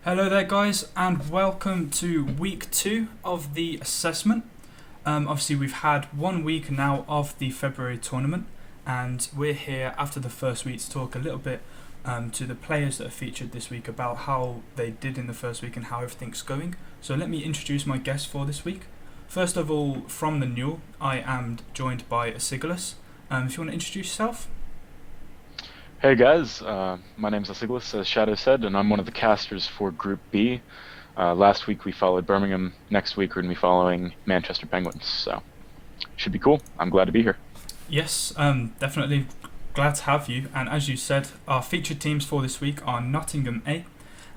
Hello there, guys, and welcome to week 2 of the assessment. Obviously, we've had 1 week now of the February tournament, and we're here after the first week to talk a little bit to the players that are featured this week about how they did in the first week and how everything's going. So let me introduce my guests for this week. First of all, from the NUEL, I am joined by Asigulus. If you want to introduce yourself. Hey guys, my name's Asiglis, as Shadow said, and I'm one of the casters for Group B. Last week we followed Birmingham. Next week we're going to be following Manchester Penguins, so should be cool. I'm glad to be here. Yes, definitely glad to have you. And as you said, our featured teams for this week are Nottingham A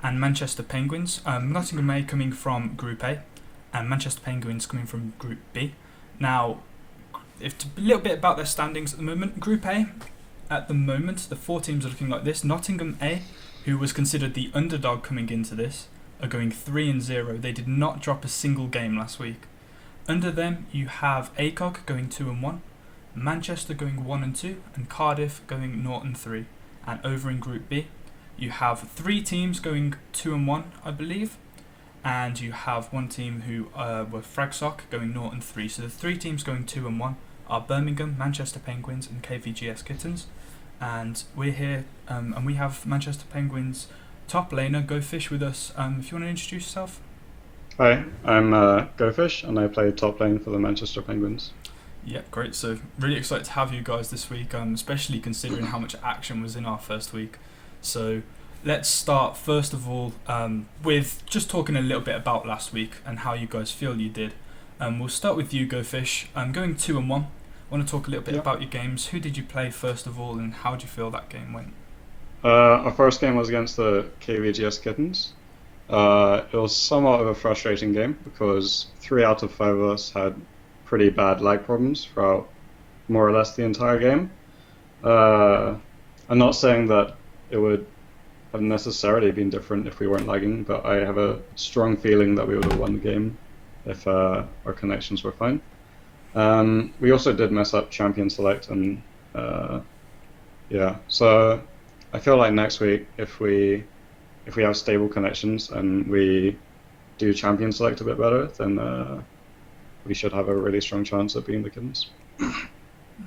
and Manchester Penguins. Nottingham A coming from Group A and Manchester Penguins coming from Group B. Now, a little bit about their standings at the moment. Group A, at the moment, the 4 teams are looking like this. Nottingham A, who was considered the underdog coming into this, are going 3-0. They did not drop a single game last week. Under them, you have ACOG going 2-1, Manchester going 1-2, and Cardiff going 0-3. And over in Group B, you have 3 teams going 2-1, I believe, and you have 1 team who were Fragsock going 0-3. So the 3 teams going 2-1 are Birmingham, Manchester Penguins, and KVGS Kittens. And we're here, and we have Manchester Penguins top laner Go Fish with us. If you want to introduce yourself. Hi, I'm Go Fish, and I play top lane for the Manchester Penguins. Yeah, great. So really excited to have you guys this week, especially considering how much action was in our first week. So let's start first of all with just talking a little bit about last week and how you guys feel you did. We'll start with you, Go Fish. Going 2-1. I want to talk a little bit about your games. Who did you play first of all, and how did you feel that game went? Our first game was against the KVGS Kittens. It was somewhat of a frustrating game because 3 out of 5 of us had pretty bad lag problems throughout more or less the entire game. I'm not saying that it would have necessarily been different if we weren't lagging, but I have a strong feeling that we would have won the game if our connections were fine. We also did mess up champion select, and so I feel like next week if we have stable connections and we do champion select a bit better, then we should have a really strong chance of beating the Kittens.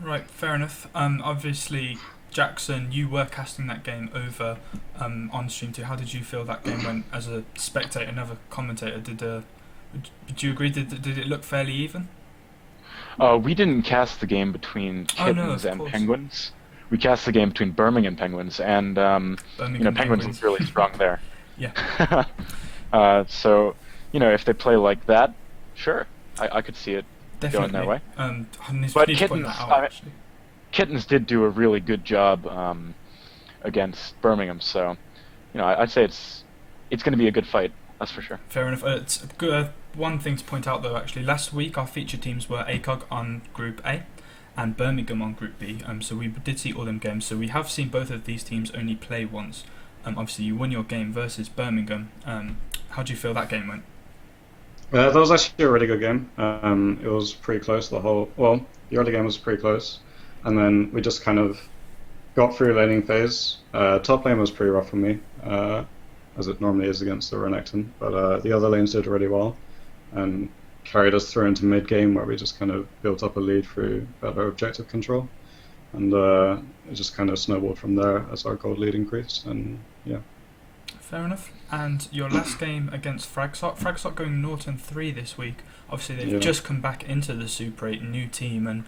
Right, fair enough. Obviously, Jackson, you were casting that game over on stream too. How did you feel that game went as a spectator, another commentator? Did you agree? Did it look fairly even? We didn't cast the game between Kittens and Penguins. We cast the game between Birmingham Penguins, and Penguins look really strong there. Yeah. So, if they play like that, sure, I could see it Definitely. going their way. But Kittens did do a really good job against Birmingham, so I'd say it's going to be a good fight. That's for sure. Fair enough. It's good. One thing to point out though, actually, last week our featured teams were ACOG on Group A and Birmingham on Group B. So we did see all them games. So we have seen both of these teams only play once. Obviously, you won your game versus Birmingham. How do you feel that game went? That was actually a really good game. It was pretty close. The early game was pretty close, and then we just kind of got through laning phase. Top lane was pretty rough for me, as it normally is against the Renekton, but the other lanes did really well and carried us through into mid game where we just kind of built up a lead through better objective control, and it just kind of snowballed from there as our gold lead increased, and yeah. Fair enough. And your last game against Fragsock going 0-3 this week. Obviously, they've just come back into the Super 8 new team, and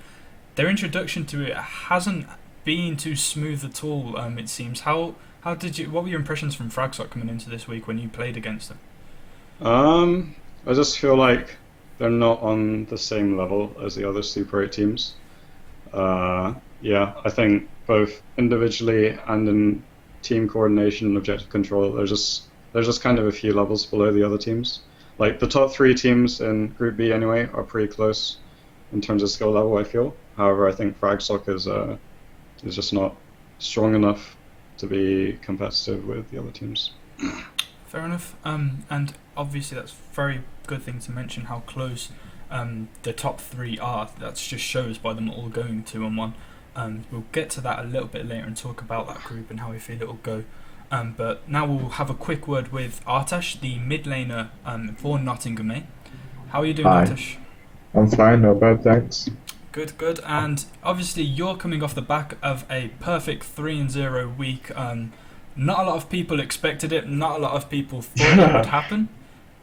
their introduction to it hasn't been too smooth at all. It seems. What were your impressions from Fragsock coming into this week when you played against them? I just feel like they're not on the same level as the other Super 8 teams. I think both individually and in team coordination and objective control, there's just kind of a few levels below the other teams. Like the top 3 teams in Group B anyway are pretty close in terms of skill level, I feel. However, I think Fragsock is just not strong enough to be competitive with the other teams. Fair enough. And obviously that's a very good thing to mention how close the top 3 are. That just shows by them all going 2-1. We'll get to that a little bit later and talk about that group and how we feel it will go. But now we'll have a quick word with Artesh, the mid laner for Nottingham, eh? How are you doing, Hi, Artesh? I'm fine, no bad, thanks. Good, good. And obviously, you're coming off the back of a perfect 3-0 week. Not a lot of people expected it. Not a lot of people thought it would happen,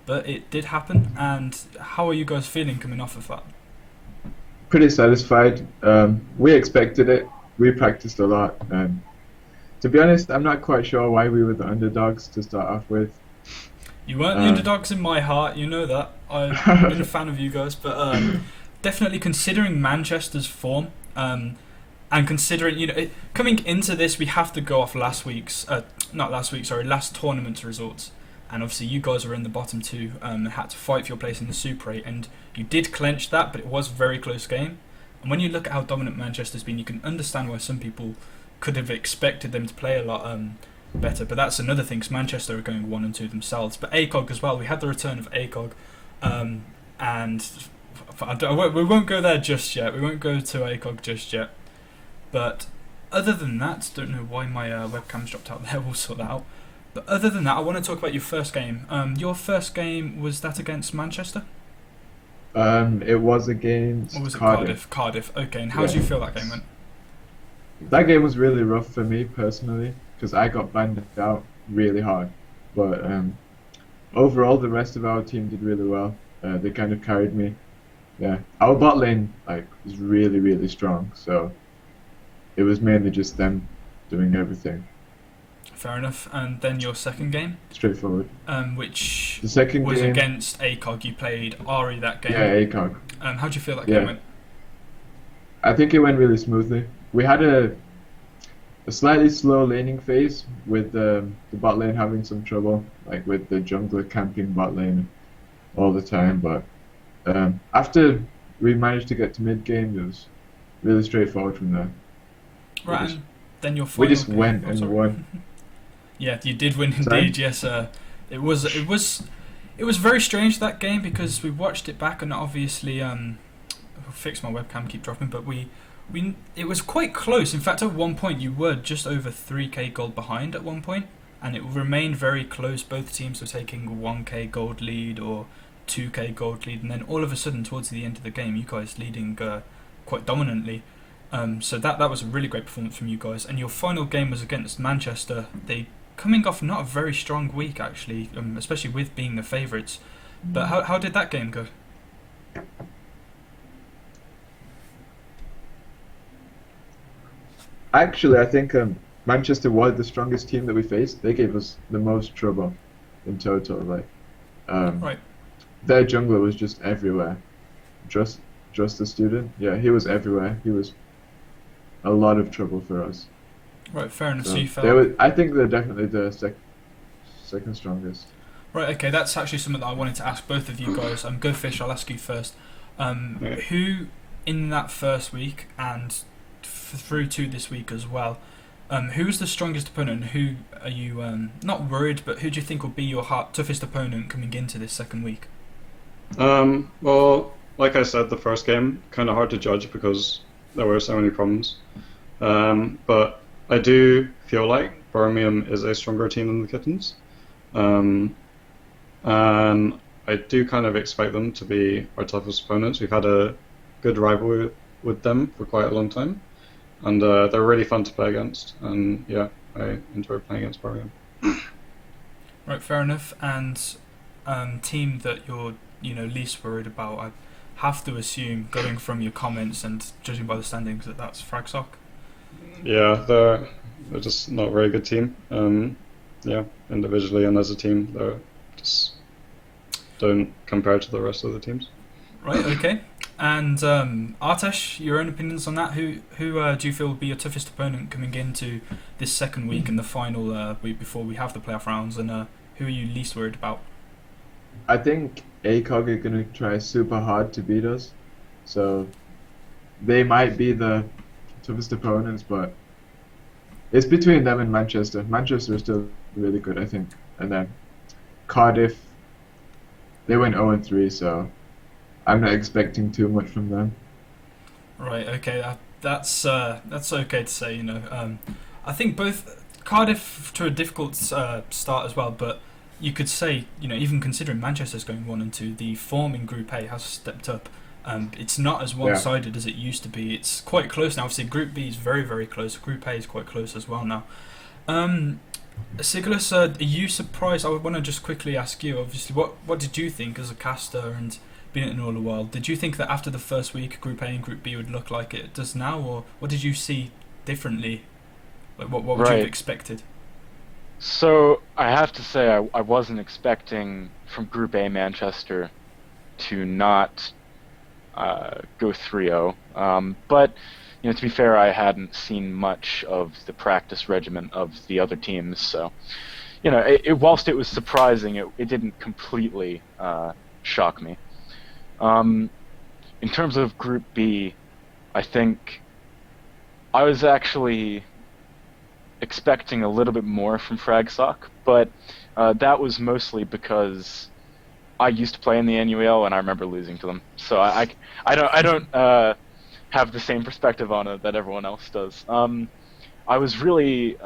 but it did happen. And how are you guys feeling coming off of that? Pretty satisfied. We expected it. We practiced a lot. To be honest, I'm not quite sure why we were the underdogs to start off with. You weren't the underdogs in my heart. You know that. I've been a fan of you guys, but definitely considering Manchester's form, and considering coming into this, we have to go off last tournament's results. And obviously, you guys were in the bottom two, had to fight for your place in the Super 8, and you did clench that, but it was a very close game. And when you look at how dominant Manchester's been, you can understand why some people could have expected them to play a lot better. But that's another thing, because Manchester are going 1-2 themselves. But ACOG as well, we had the return of ACOG, and we won't go there just yet. We won't go to ACOG just yet. But other than that, don't know why my webcam's dropped out there, we'll sort that out. But other than that, I want to talk about your first game. Your first game, was that against Manchester? It was against Or was it Cardiff. Cardiff, okay. And how did you feel that game went? That game was really rough for me personally, because I got banned out really hard. But overall, the rest of our team did really well. They kind of carried me. Yeah, our bot lane was really, really strong, so it was mainly just them doing everything. Fair enough. And then your second game, Straightforward. which The second was game, against ACOG. You played Ari that game. yeah, ACOG. How do you feel that Yeah. game went? I think it went really smoothly. We had a slightly slow laning phase with the bot lane having some trouble, like with the jungler camping bot lane all the time. But after we managed to get to mid game, it was really straightforward from there. Right, just- and then your We final just game. went Oh, and sorry. won. Yeah, you did win Sorry? indeed. Yes, it was very strange that game, because we watched it back and obviously I'll fix my webcam, keep dropping, but it was quite close. In fact, at one point you were just over 3k gold behind at one point, and it remained very close. Both teams were taking 1k gold lead or 2k gold lead, and then all of a sudden towards the end of the game, you guys leading quite dominantly. So that was a really great performance from you guys. And your final game was against Manchester. They coming off not a very strong week actually, especially with being the favourites. But how did that game go? Actually, I think Manchester was the strongest team that we faced. They gave us the most trouble in total. Right. Their jungler was just everywhere. Just the student. Yeah, he was everywhere. He was a lot of trouble for us. Right, fair enough. So So you felt I think they're definitely the second strongest. right. Okay, that's actually something that I wanted to ask both of you guys. Go Fish. I'll ask you first. Yeah. Who in that first week and through to this week as well? Who was the strongest opponent? And who are you not worried, but who do you think will be your toughest opponent coming into this second week? Well, like I said, the first game, kind of hard to judge because there were so many problems. But I do feel like Birmingham is a stronger team than the Kittens. And I do kind of expect them to be our toughest opponents. We've had a good rivalry with them for quite a long time. And they're really fun to play against. And yeah, I enjoy playing against Birmingham. Right, fair enough. And team that you're least worried about, I have to assume, going from your comments and judging by the standings, that's Fragsock. Yeah, they're just not a very good team. Yeah, individually and as a team, they just don't compare to the rest of the teams. Right, okay. And Artesh, your own opinions on that? Who do you feel will be your toughest opponent coming into this second week and the final week before we have the playoff rounds? And who are you least worried about? I think ACOG are going to try super hard to beat us, so they might be the toughest opponents, but it's between them and Manchester. Manchester is still really good, I think. And then Cardiff, they went 0-3, so I'm not expecting too much from them. Right, okay, that's okay to say. I think both Cardiff to a difficult start as well, but you could say, even considering Manchester's going 1 and 2, the form in Group A has stepped up. It's not as one-sided as it used to be. It's quite close now. Obviously, Group B is very, very close. Group A is quite close as well now. Sigurlus, are you surprised? I want to just quickly ask you, obviously, what did you think as a caster and being at NUEL a while? Did you think that after the first week, Group A and Group B would look like it does now, or what did you see differently? Like, what would you have expected? So I have to say I wasn't expecting from Group A Manchester to not go 3-0. But to be fair, I hadn't seen much of the practice regimen of the other teams. So whilst it was surprising, it didn't completely shock me. In terms of Group B, I think I was actually expecting a little bit more from Fragsock, but that was mostly because I used to play in the NUEL and I remember losing to them. So I don't have the same perspective on it that everyone else does. I was really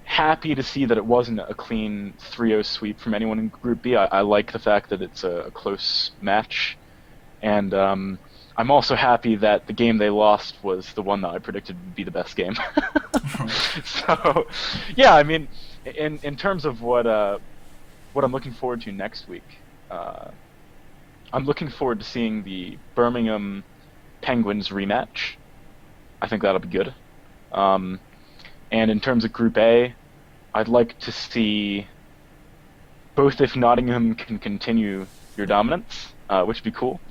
happy to see that it wasn't a clean 3-0 sweep from anyone in Group B. I like the fact that it's a close match, and I'm also happy that the game they lost was the one that I predicted would be the best game. So, yeah, I mean, in terms of what I'm looking forward to next week, I'm looking forward to seeing the Birmingham Penguins rematch. I think that'll be good. And in terms of Group A, I'd like to see both if Nottingham can continue your dominance, which would be cool,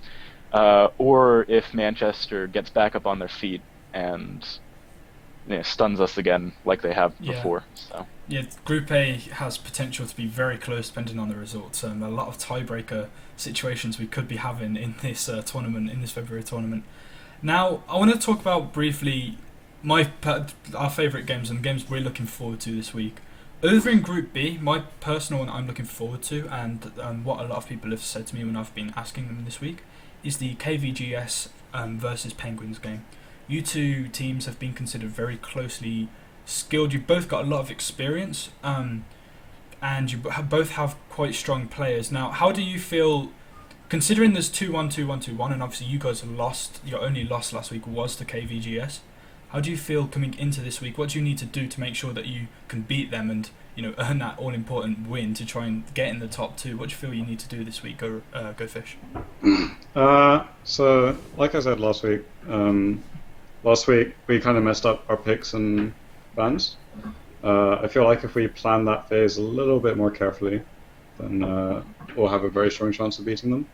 or if Manchester gets back up on their feet and stuns us again like they have before. So. Yeah, Group A has potential to be very close depending on the results. A lot of tiebreaker situations we could be having in this tournament, in this February tournament. Now, I want to talk about briefly our favourite games and games we're looking forward to this week. Over in Group B, my personal one I'm looking forward to, and what a lot of people have said to me when I've been asking them this week, is the KVGS versus Penguins game. You two teams have been considered very closely skilled. You've both got a lot of experience, and you both have quite strong players. Now, how do you feel, considering there's 2-1, 2-1, 2-1, and obviously you guys lost, your only loss last week was to KVGS. How do you feel coming into this week? What do you need to do to make sure that you can beat them and earn that all-important win to try and get in the top 2? What do you feel you need to do this week? Go Fish. So, like I said last week we kind of messed up our picks and bans. I feel like if we plan that phase a little bit more carefully, then we'll have a very strong chance of beating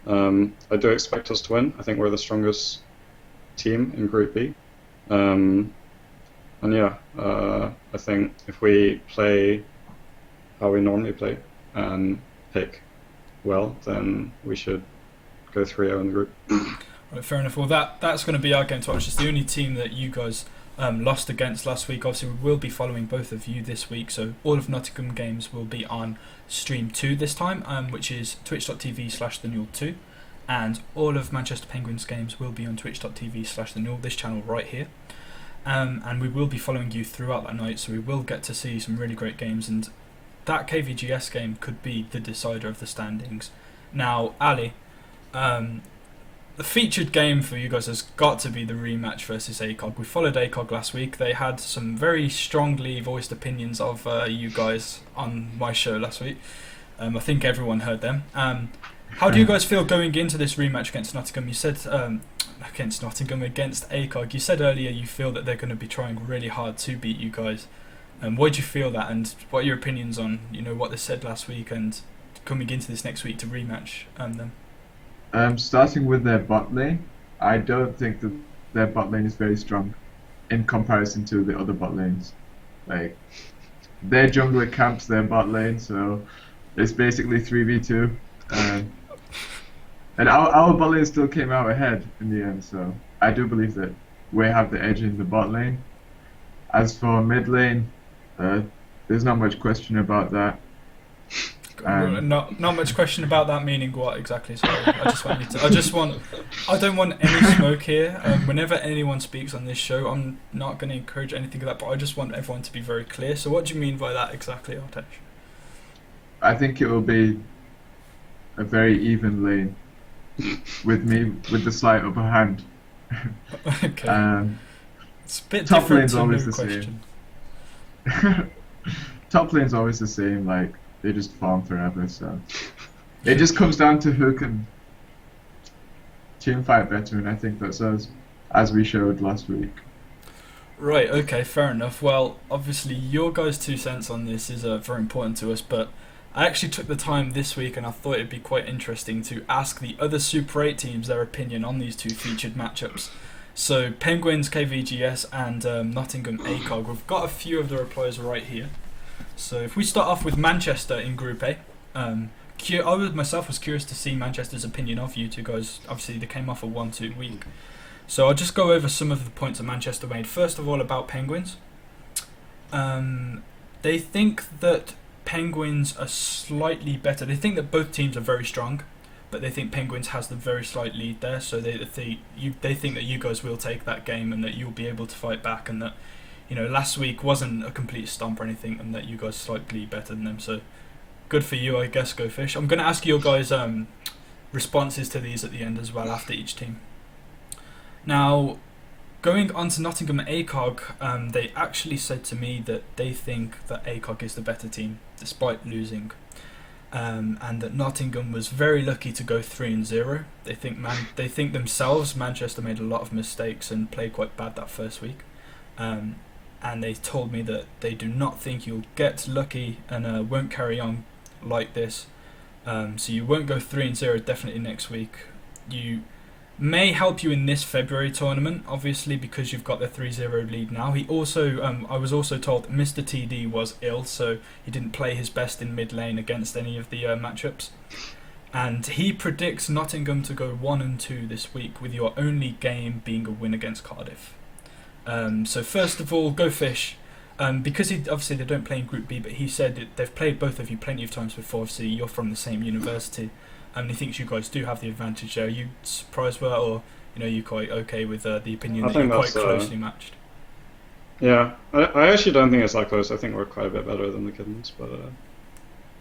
them. I do expect us to win. I think we're the strongest team in Group B. I think if we play how we normally play and pick well, then we should go 3-0 in the group. Right, fair enough. Well, that's going to be our game to watch. It's the only team that you guys lost against last week. Obviously, we will be following both of you this week, so all of Nottingham games will be on Stream 2 this time, which is twitch.tv/theNUEL2, and all of Manchester Penguins games will be on twitch.tv/theNUEL, this channel right here. And we will be following you throughout that night, so we will get to see some really great games, and that KVGS game could be the decider of the standings. Now, Ali, the featured game for you guys has got to be the rematch versus ACOG. We followed ACOG last week. They had some very strongly voiced opinions of you guys on my show last week. I think everyone heard them. How do you guys feel going into this rematch against Nottingham? You said against ACOG. You said earlier you feel that they're going to be trying really hard to beat you guys. Why do you feel that, and what are your opinions on what they said last week and coming into this next week to rematch them? Starting with their bot lane, I don't think that their bot lane is very strong in comparison to the other bot lanes. Like, their jungler camps their bot lane, so it's basically 3v2. And our bot lane still came out ahead in the end, so I do believe that we have the edge in the bot lane. As for mid lane, there's not much question about that. Not much question about that meaning what exactly. Sorry, I don't want any smoke here. Whenever anyone speaks on this show, I'm not going to encourage anything of that, but I just want everyone to be very clear. So what do you mean by that exactly, Artesh? I think it will be a very even lane with me with the slight upper hand. Okay. It's a bit top different lane's to always no the question. same. Top lane's always the same. Like they just farm forever. So it just comes down to who can team fight better, and I think that's us, as we showed last week. Right, okay, fair enough. Well, obviously your guys' 2 cents on this is very important to us, but I actually took the time this week and I thought it'd be quite interesting to ask the other Super 8 teams their opinion on these 2 featured matchups. So Penguins, KVGS and Nottingham ACOG. We've got a few of the replies right here. So if we start off with Manchester in Group A, I myself was curious to see Manchester's opinion of you two guys. Obviously they came off a 1-2 week. So I'll just go over some of the points that Manchester made. First of all, about Penguins. They think that Penguins are slightly better. They think that both teams are very strong, but they think Penguins has the very slight lead there. So they think that you guys will take that game and that you'll be able to fight back, and that last week wasn't a complete stomp or anything, and that you guys are slightly better than them. So good for you, I guess. Go Fish. I'm going to ask your guys responses to these at the end as well after each team. Now, going on to Nottingham ACOG, they actually said to me that they think that ACOG is the better team, despite losing, and that Nottingham was very lucky to go 3-0. They think themselves Manchester made a lot of mistakes and played quite bad that first week, and they told me that they do not think you'll get lucky and won't carry on like this. So you won't go 3-0 definitely next week. You may help you in this February tournament, obviously, because you've got the 3-0 lead now. He also, I was also told Mr. TD was ill, so he didn't play his best in mid lane against any of the matchups. And he predicts Nottingham to go 1-2 this week, with your only game being a win against Cardiff. So first of all, Go Fish. Because obviously they don't play in Group B, but he said that they've played both of you plenty of times before, so you're from the same university. And he thinks you guys do have the advantage there. Are you surprised with that, or you quite okay with the opinion that you're quite closely matched? Yeah, I actually don't think it's that close. I think we're quite a bit better than the Kittens, but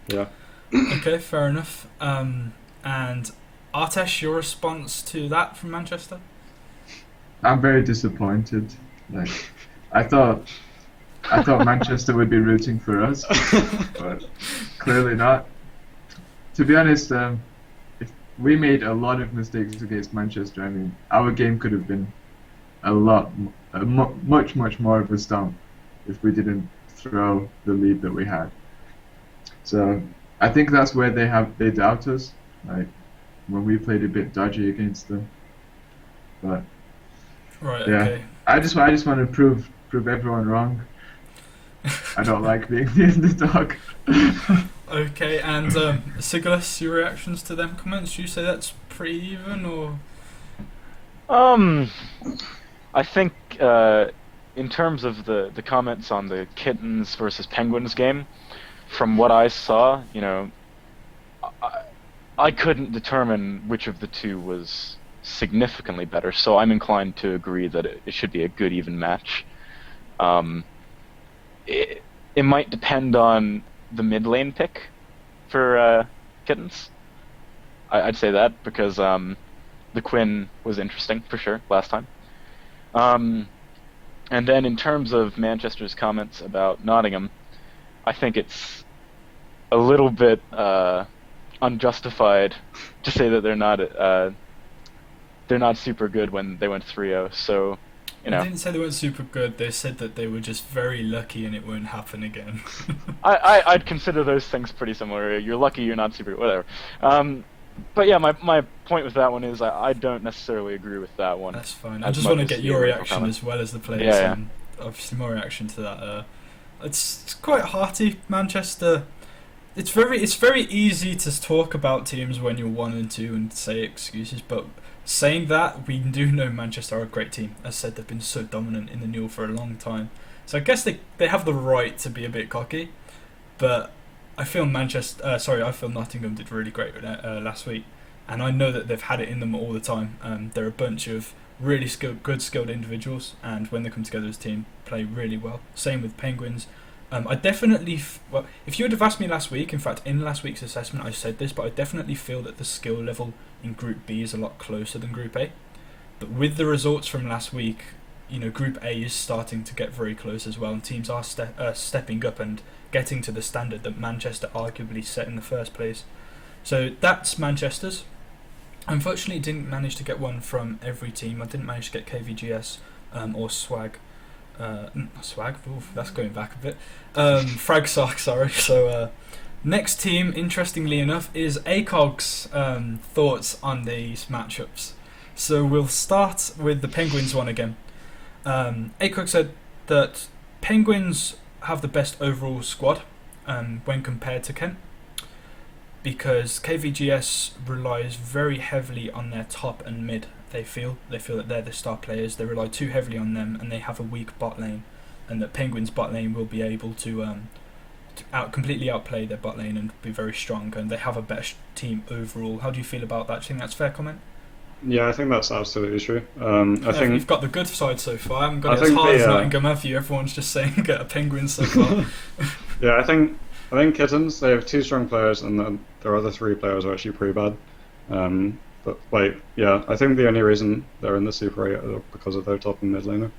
yeah. Okay, fair enough. And Artesh, your response to that from Manchester? I'm very disappointed. Like, I thought Manchester would be rooting for us, but clearly not. To be honest, we made a lot of mistakes against Manchester. I mean, our game could have been much more of a stomp if we didn't throw the lead that we had. So I think that's where they doubt us, like when we played a bit dodgy against them. But right, yeah, okay. I just want to prove everyone wrong. I don't like being the underdog. Okay, and Sigilas, your reactions to them comments? Do you say that's pretty even, or? I think in terms of the comments on the Kittens versus Penguins game, from what I saw, I couldn't determine which of the two was significantly better, so I'm inclined to agree that it should be a good even match. It might depend on the mid lane pick for Kittens. I'd say that, because the Quinn was interesting for sure last time. And then in terms of Manchester's comments about Nottingham, I think it's a little bit unjustified to say that they're not super good when they went 3-0. So They didn't say they weren't super good. They said that they were just very lucky and it won't happen again. I'd consider those things pretty similar. You're lucky, you're not super, whatever. But yeah, my point with that one is I don't necessarily agree with that one. That's fine. I just want to get your reaction as well as the players, yeah. And obviously my reaction to that. It's quite hearty, Manchester. It's very easy to talk about teams when you're 1-2 and say excuses, but saying that, we do know Manchester are a great team. As said, they've been so dominant in the NUEL for a long time. So I guess they have the right to be a bit cocky, but I feel I feel Nottingham did really great last week, and I know that they've had it in them all the time. They're a bunch of really skilled individuals, and when they come together as a team, play really well. Same with Penguins. I definitely, if you would have asked me last week, in fact, in last week's assessment, I said this, but I definitely feel that the skill level in Group B is a lot closer than Group A. But with the results from last week, Group A is starting to get very close as well, and teams are stepping up and getting to the standard that Manchester arguably set in the first place. So that's Manchester's. Unfortunately, didn't manage to get one from every team. I didn't manage to get KVGS or Swag. Swag, oof, that's going back a bit. Fragsock, sorry. So next team, interestingly enough, is ACOG's thoughts on these matchups. So we'll start with the Penguins one again. ACOG said that Penguins have the best overall squad when compared to Kent, because KVGS relies very heavily on their top and mid. They feel that they're the star players. They rely too heavily on them, and they have a weak bot lane, and that Penguins bot lane will be able to completely outplay their bot lane and be very strong, and they have a better team overall. How do you feel about that? Do you think that's a fair comment? Yeah, I think that's absolutely true. I think you've got the good side so far. I haven't got it as hard as Nottingham, have you? Everyone's just saying get a Penguins so far. Yeah, I think Kittens, they have 2 strong players, and their other 3 players are actually pretty bad. But I think the only reason they're in the Super 8 are because of their top and mid laner.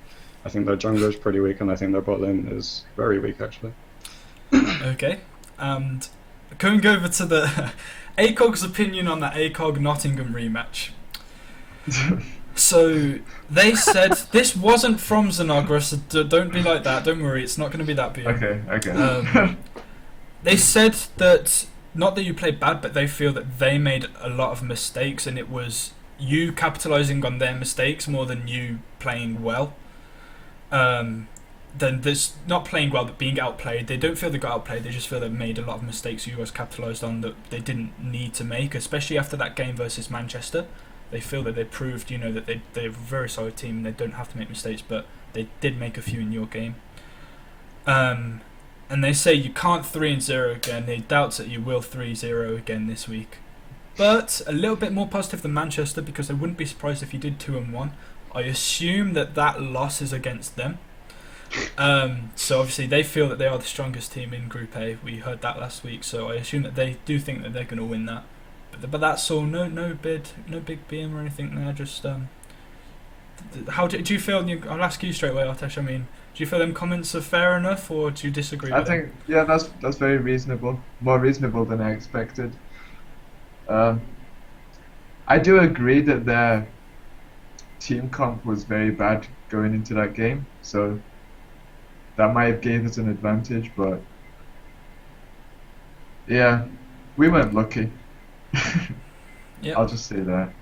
I think their jungler is pretty weak, and I think their bot lane is very weak actually. Okay, and going over to the ACOG's opinion on the ACOG Nottingham rematch. So they said this wasn't from Zanagra, so don't be like that. Don't worry, it's not going to be that big. Okay. They said that, not that you played bad, but they feel that they made a lot of mistakes, and it was you capitalizing on their mistakes more than you playing well. Then there's not playing well, but being outplayed. They don't feel they got outplayed. They just feel they made a lot of mistakes you guys capitalized on that they didn't need to make, especially after that game versus Manchester. They feel that they proved, that they're a very solid team and they don't have to make mistakes, but they did make a few in your game. And they say you can't 3-0 again. They doubt that you will 3-0 again this week. But a little bit more positive than Manchester, because I wouldn't be surprised if you did 2-1. I assume that loss is against them. So obviously they feel that they are the strongest team in Group A. We heard that last week, so I assume that they do think that they're going to win that. But that's all. No big BM or anything there. Just how do you feel? I'll ask you straight away, Artesh. I mean, do you feel them comments are fair enough, or do you disagree? I think that's very reasonable. More reasonable than I expected. I do agree that their team comp was very bad going into that game, so that might have gave us an advantage. But yeah, we weren't lucky. Yep. I'll just say that.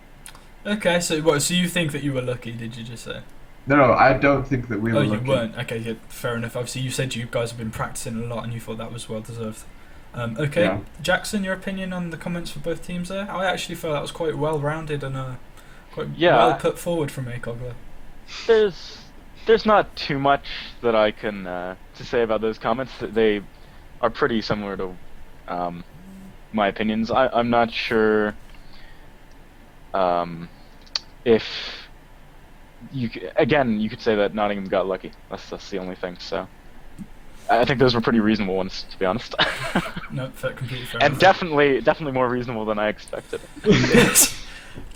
Okay, so what? So you think that you were lucky? Did you just say? No, I don't think that we were Oh, lucky. you weren't. Okay, yeah, fair enough. Obviously, you said you guys have been practicing a lot, and you thought that was well deserved. Okay, Yeah. Jackson, your opinion on the comments for both teams there? I actually felt that was quite well rounded and quite well put forward from ACOG there. There's not too much that I can to say about those comments. They are pretty similar to my opinions. I'm not sure if you could say that Nottingham got lucky. That's the only thing. So I think those were pretty reasonable ones, to be honest. No, completely fair. And definitely more reasonable than I expected.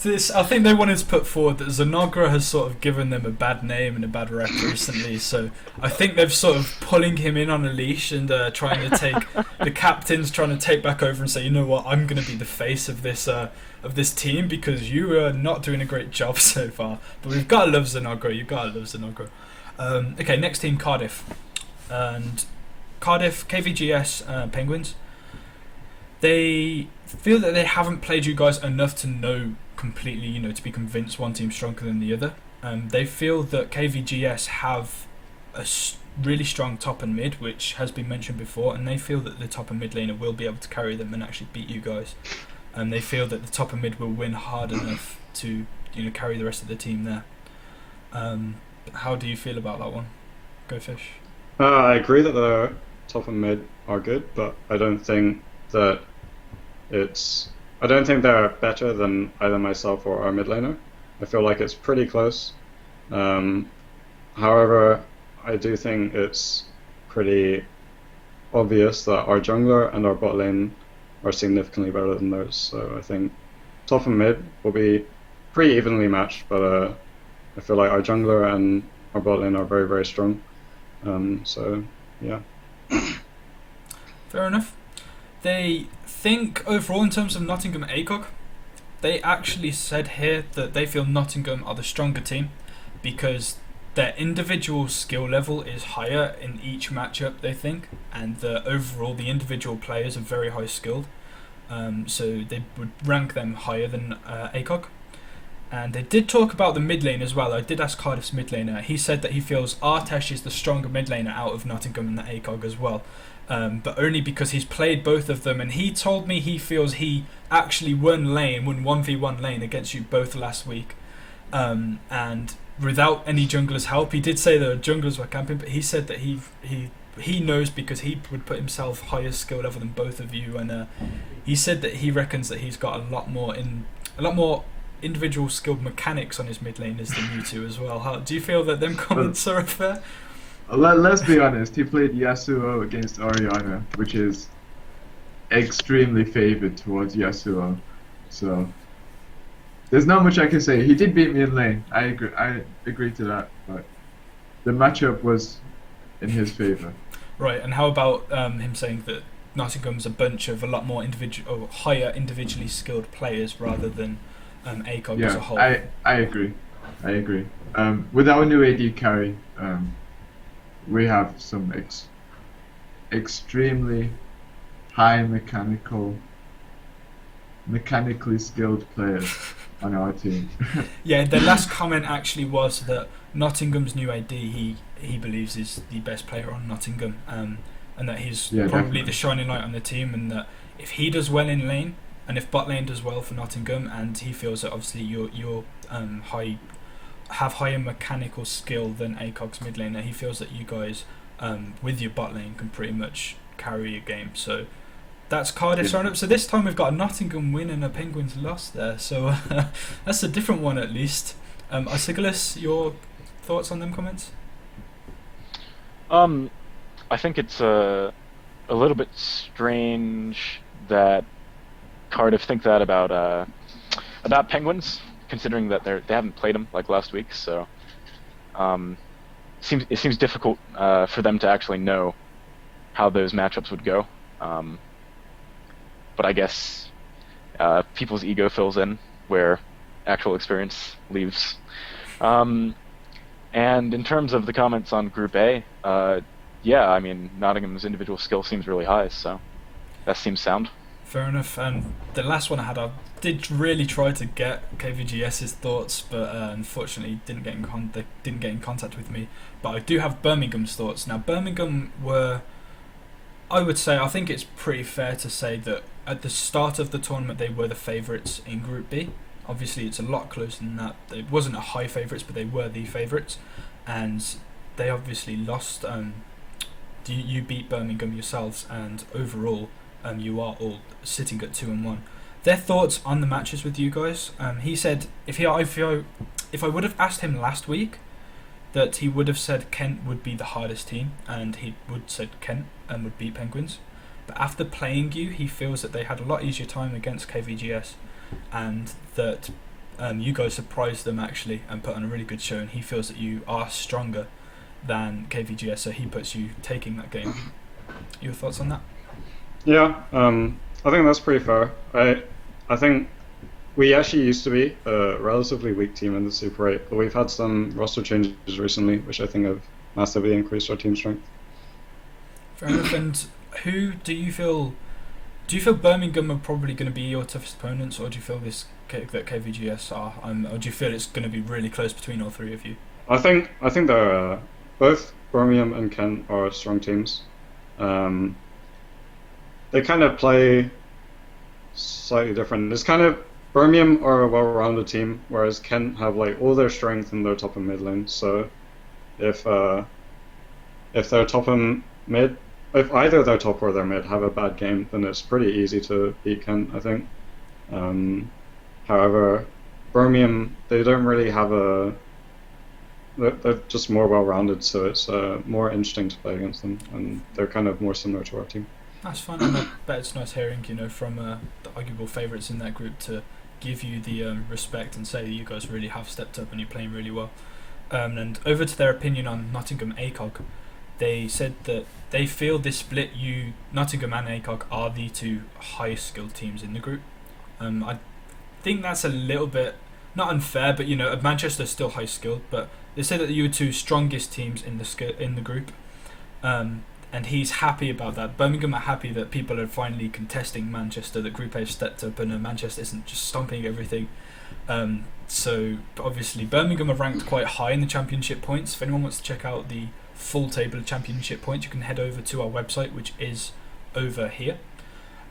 I think they wanted to put forward that Zanagra has sort of given them a bad name and a bad rep recently, so I think they've sort of pulling him in on a leash and trying to take the captain's trying to take back over and say, you know what, I'm going to be the face of this team because you are not doing a great job so far. But we've got to love Zanagra. You've got to love Zanagra. Okay, next team, Cardiff. And Cardiff, KVGS Penguins. They feel that they haven't played you guys enough to know completely, to be convinced one team's stronger than the other. They feel that KVGS have a really strong top and mid, which has been mentioned before, and they feel that the top and mid laner will be able to carry them and actually beat you guys. And they feel that the top and mid will win hard enough to carry the rest of the team there. How do you feel about that one? Go Fish. I agree that the top and mid are good, but I don't think that I don't think they're better than either myself or our mid laner. I feel like it's pretty close. Um, However, I do think it's pretty obvious that our jungler and our bot lane are significantly better than theirs. So I think top and mid will be pretty evenly matched, but I feel like our jungler and our bot lane are very, very strong. So yeah. Fair enough. They think overall in terms of Nottingham ACOG, they actually said here that they feel Nottingham are the stronger team because their individual skill level is higher in each matchup, they think, and overall the individual players are very high skilled. So they would rank them higher than ACOG. And they did talk about the mid lane as well. I did ask Cardiff's mid laner. He said that he feels Artesh is the stronger mid laner out of Nottingham and the ACOG as well. But only because he's played both of them, and he told me he feels he actually won 1v1 lane against you both last week. And without any jungler's help. He did say the junglers were camping, but he said that he knows because he would put himself higher skill level than both of you, and he said that he reckons that he's got a lot more individual skilled mechanics on his mid laners than you two as well. How do you feel that them comments are fair? Let's be honest, he played Yasuo against Orianna, which is extremely favoured towards Yasuo. So there's not much I can say. He did beat me in lane. I agree to that, but the matchup was in his favour. Right, and how about him saying that Nottingham's a bunch of a lot more higher individually skilled players rather than ACOG as a whole? I agree. With our new AD carry, we have some extremely high mechanically skilled players on our team. Yeah, the last comment actually was that Nottingham's new AD he believes is the best player on Nottingham, and that he's probably definitely the shining light on the team, and that if he does well in lane and if bot lane does well for Nottingham, and he feels that obviously you're have higher mechanical skill than ACOG's mid lane, that he feels that you guys with your bot lane can pretty much carry a game. So that's Cardiff's roundup. So this time we've got a Nottingham win and a Penguins loss there. So that's a different one at least. Arsigelis, your thoughts on them comments? I think it's a little bit strange that Cardiff think that about Penguins, considering that they haven't played them like last week. So it seems difficult for them to actually know how those matchups would go. But I guess people's ego fills in where actual experience leaves. And in terms of the comments on Group A, yeah, I mean, Nottingham's individual skill seems really high, so that seems sound. Fair enough. And the last one I did really try to get KVGS's thoughts, but unfortunately they didn't get in contact with me. But I do have Birmingham's thoughts. Now, Birmingham were, I think it's pretty fair to say that at the start of the tournament they were the favourites in Group B. Obviously it's a lot closer than that. It wasn't a high favourites, but they were the favourites, and they obviously lost. You beat Birmingham yourselves, and overall you are all sitting at 2-1. Their thoughts on the matches with you guys. He said if I would have asked him last week, that he would have said Kent would be the hardest team, and he would said Kent would beat Penguins. But after playing you, he feels that they had a lot easier time against KVGS, and that you guys surprised them actually and put on a really good show, and he feels that you are stronger than KVGS, so he puts you taking that game. Your thoughts on that? Yeah, I think that's pretty fair. I think we actually used to be a relatively weak team in the Super 8, but we've had some roster changes recently, which I think have massively increased our team strength. Fair enough. And who do you feel Birmingham are probably going to be your toughest opponents, or do you feel that KVGS are, or do you feel it's going to be really close between all three of you? I think they're both Birmingham and Kent are strong teams. They kind of play slightly different. It's kind of Birmingham are a well-rounded team, whereas Kent have like all their strength in their top and mid lane. So if they're top and mid, if either their top or their mid have a bad game, then it's pretty easy to beat Kent, I think. However, Birmingham, they don't really have a. They're just more well-rounded, so it's more interesting to play against them, and they're kind of more similar to our team. That's fun, and I bet it's nice hearing, from the arguable favourites in that group to give you the respect and say that you guys really have stepped up and you're playing really well. And over to their opinion on Nottingham ACOG, they said that they feel this split, Nottingham and ACOG, are the two highest skilled teams in the group. I think that's a little bit, not unfair, but Manchester's still high skilled, but they said that you were two strongest teams in the group, and he's happy about that. Birmingham are happy that people are finally contesting Manchester, that Group A have stepped up, and Manchester isn't just stomping everything. So obviously Birmingham are ranked quite high in the championship points. If anyone wants to check out the full table of championship points, you can head over to our website, which is over here.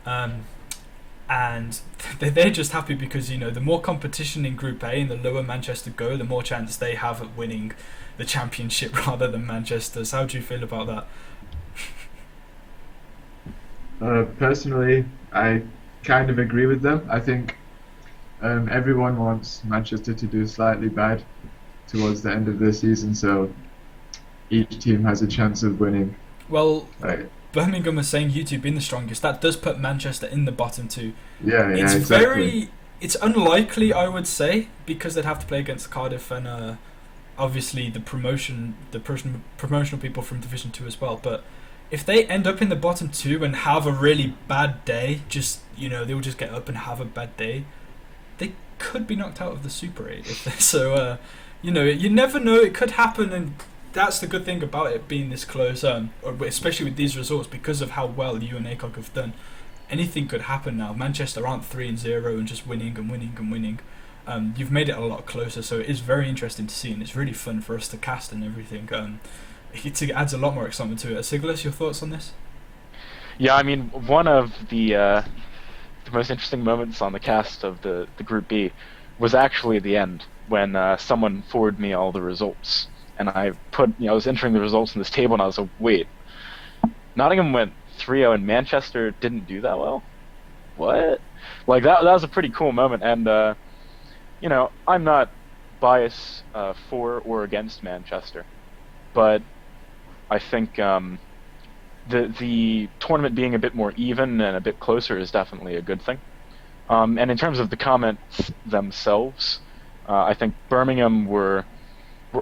And they're just happy because the more competition in Group A and the lower Manchester go, the more chance they have at winning the championship rather than Manchester. So how do you feel about that? Personally, I kind of agree with them. I think everyone wants Manchester to do slightly bad towards the end of the season, so each team has a chance of winning. Well, Birmingham are saying you two being the strongest. That does put Manchester in the bottom two. Yeah, exactly. It's unlikely, I would say, because they'd have to play against Cardiff and obviously the promotional people from Division 2 as well. But if they end up in the bottom two and have a really bad day, they'll just get up and have a bad day, they could be knocked out of the Super 8. So, you never know. It could happen, and that's the good thing about it being this close, especially with these results, because of how well you and ACOG have done. Anything could happen now. Manchester aren't 3-0 and just winning and winning and winning. You've made it a lot closer, so it is very interesting to see, and it's really fun for us to cast and everything. It adds a lot more excitement to it. Siglas, your thoughts on this? Yeah, I mean, one of the most interesting moments on the cast of the Group B was actually at the end, when someone forwarded me all the results. And I was entering the results in this table, and I was like, wait, Nottingham went 3-0 and Manchester didn't do that well? What? Like, that was a pretty cool moment, and, I'm not biased for or against Manchester, but I think the tournament being a bit more even and a bit closer is definitely a good thing. And in terms of the comments themselves, I think Birmingham were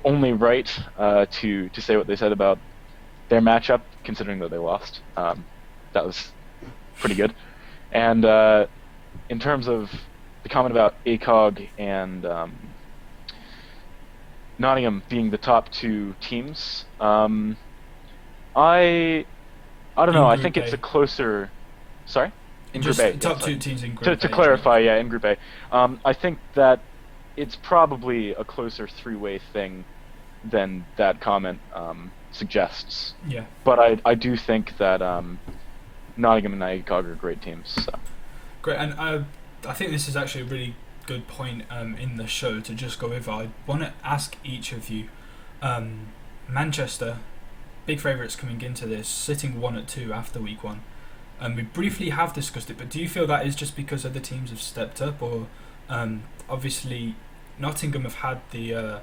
only right to say what they said about their matchup, considering that they lost. That was pretty good. And in terms of the comment about ACOG and Nottingham being the top two teams, I don't know. I think it's a closer. Sorry, in Group A. Top two teams in Group A. To clarify, yeah, in Group A. I think that it's probably a closer three-way thing than that comment suggests. Yeah. But I do think that Nottingham and ACOG are great teams. So. Great, and I think this is actually a really good point in the show to just go over. I want to ask each of you, Manchester, big favourites coming into this, sitting 1-2 after week 1. We briefly have discussed it, but do you feel that is just because other teams have stepped up, or obviously Nottingham have had the